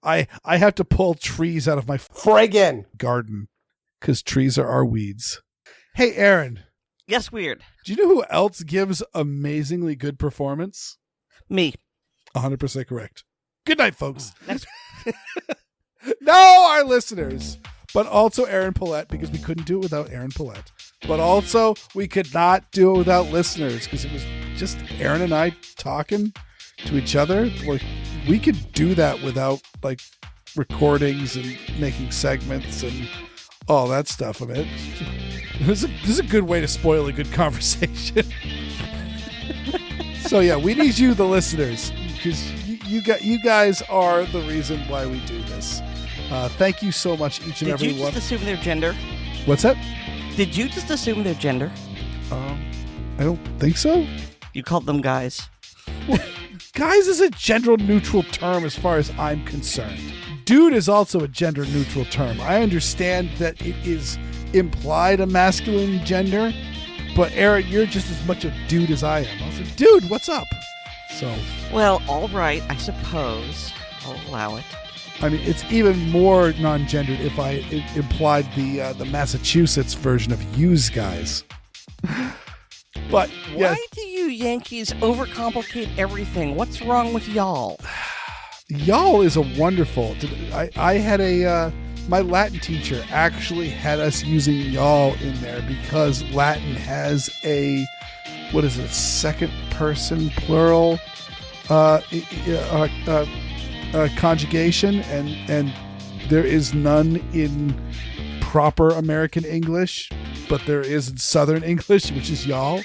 I have to pull trees out of my friggin' garden because trees are our weeds. Hey, Aaron. Yes, Weer'd. Do you know who else gives amazingly good performance? Me. 100% correct. Good night, folks. No, our listeners. But also Aaron Paulette, because we couldn't do it without Aaron Paulette. But also, we could not do it without listeners, because it was just Aaron and I talking to each other. Like, we could do that without, like, recordings and making segments and all that stuff. I mean, this is a good way to spoil a good conversation. So, yeah, we need you, the listeners, because you guys are the reason why we do this. Thank you so much, each and every one. Did you just assume their gender? What's that? Did you just assume their gender? I don't think so. You called them guys. Well, guys is a gender-neutral term as far as I'm concerned. Dude is also a gender-neutral term. I understand that it is implied a masculine gender, but Aaron, you're just as much a dude as I am. I was like, dude, what's up? So. Well, all right, I suppose. I'll allow it. I mean, it's even more non-gendered if I implied the Massachusetts version of "use guys." But yes. Why do you Yankees overcomplicate everything? What's wrong with y'all? Y'all is a wonderful. I had my Latin teacher actually had us using y'all in there because Latin has a, what is it, second person plural conjugation, and there is none in proper American English, but there is in Southern English, which is y'all.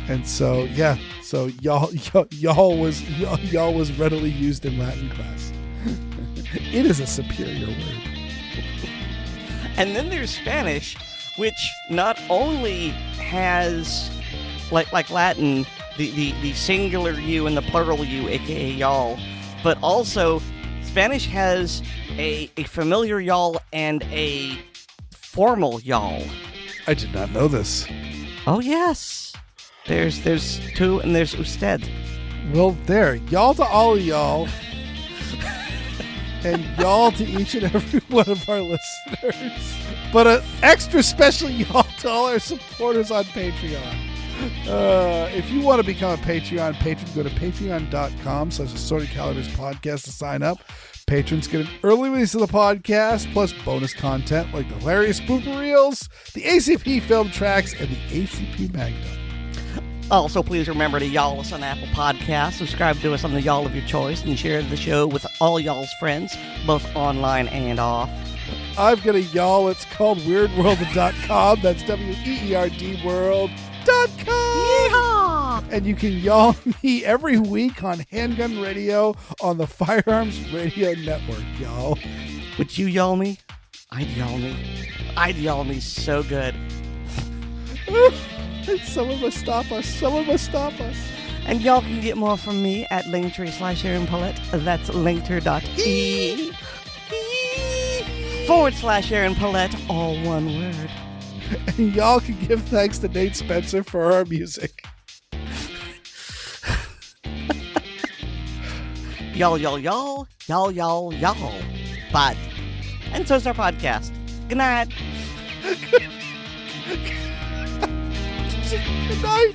And so yeah, so y'all was readily used in Latin class. It is a superior word. And then there's Spanish, which not only has like Latin, the singular you and the plural you, aka y'all, but also Spanish has a familiar y'all and a formal y'all. I did not know this. Oh yes. There's two and there's usted. Well, there. Y'all to all of y'all. And y'all to each and every one of our listeners. But an extra special y'all to all our supporters on Patreon. If you want to become a Patreon patron, go to patreon.com/Assorted Calibers podcast to sign up. Patrons get an early release of the podcast, plus bonus content like the hilarious blooper reels, the ACP film tracks, and the ACP Magna. Also, please remember to y'all us on Apple Podcasts, subscribe to us on the y'all of your choice, and share the show with all y'all's friends, both online and off. I've got a y'all. It's called Weer'dWorld.com. That's WEERD World.com. Yeehaw! And you can y'all me every week on Handgun Radio on the Firearms Radio Network, y'all. Would you y'all me? I'd y'all me. I'd y'all me so good. Someone must stop us. Someone must stop us. And y'all can get more from me at Linktree/Aaron Paulette. That's linktree.ee/Aaron Paulette, all one word. And y'all can give thanks to Nate Spencer for our music. Y'all. Bud. And so's our podcast. Good night. Good night.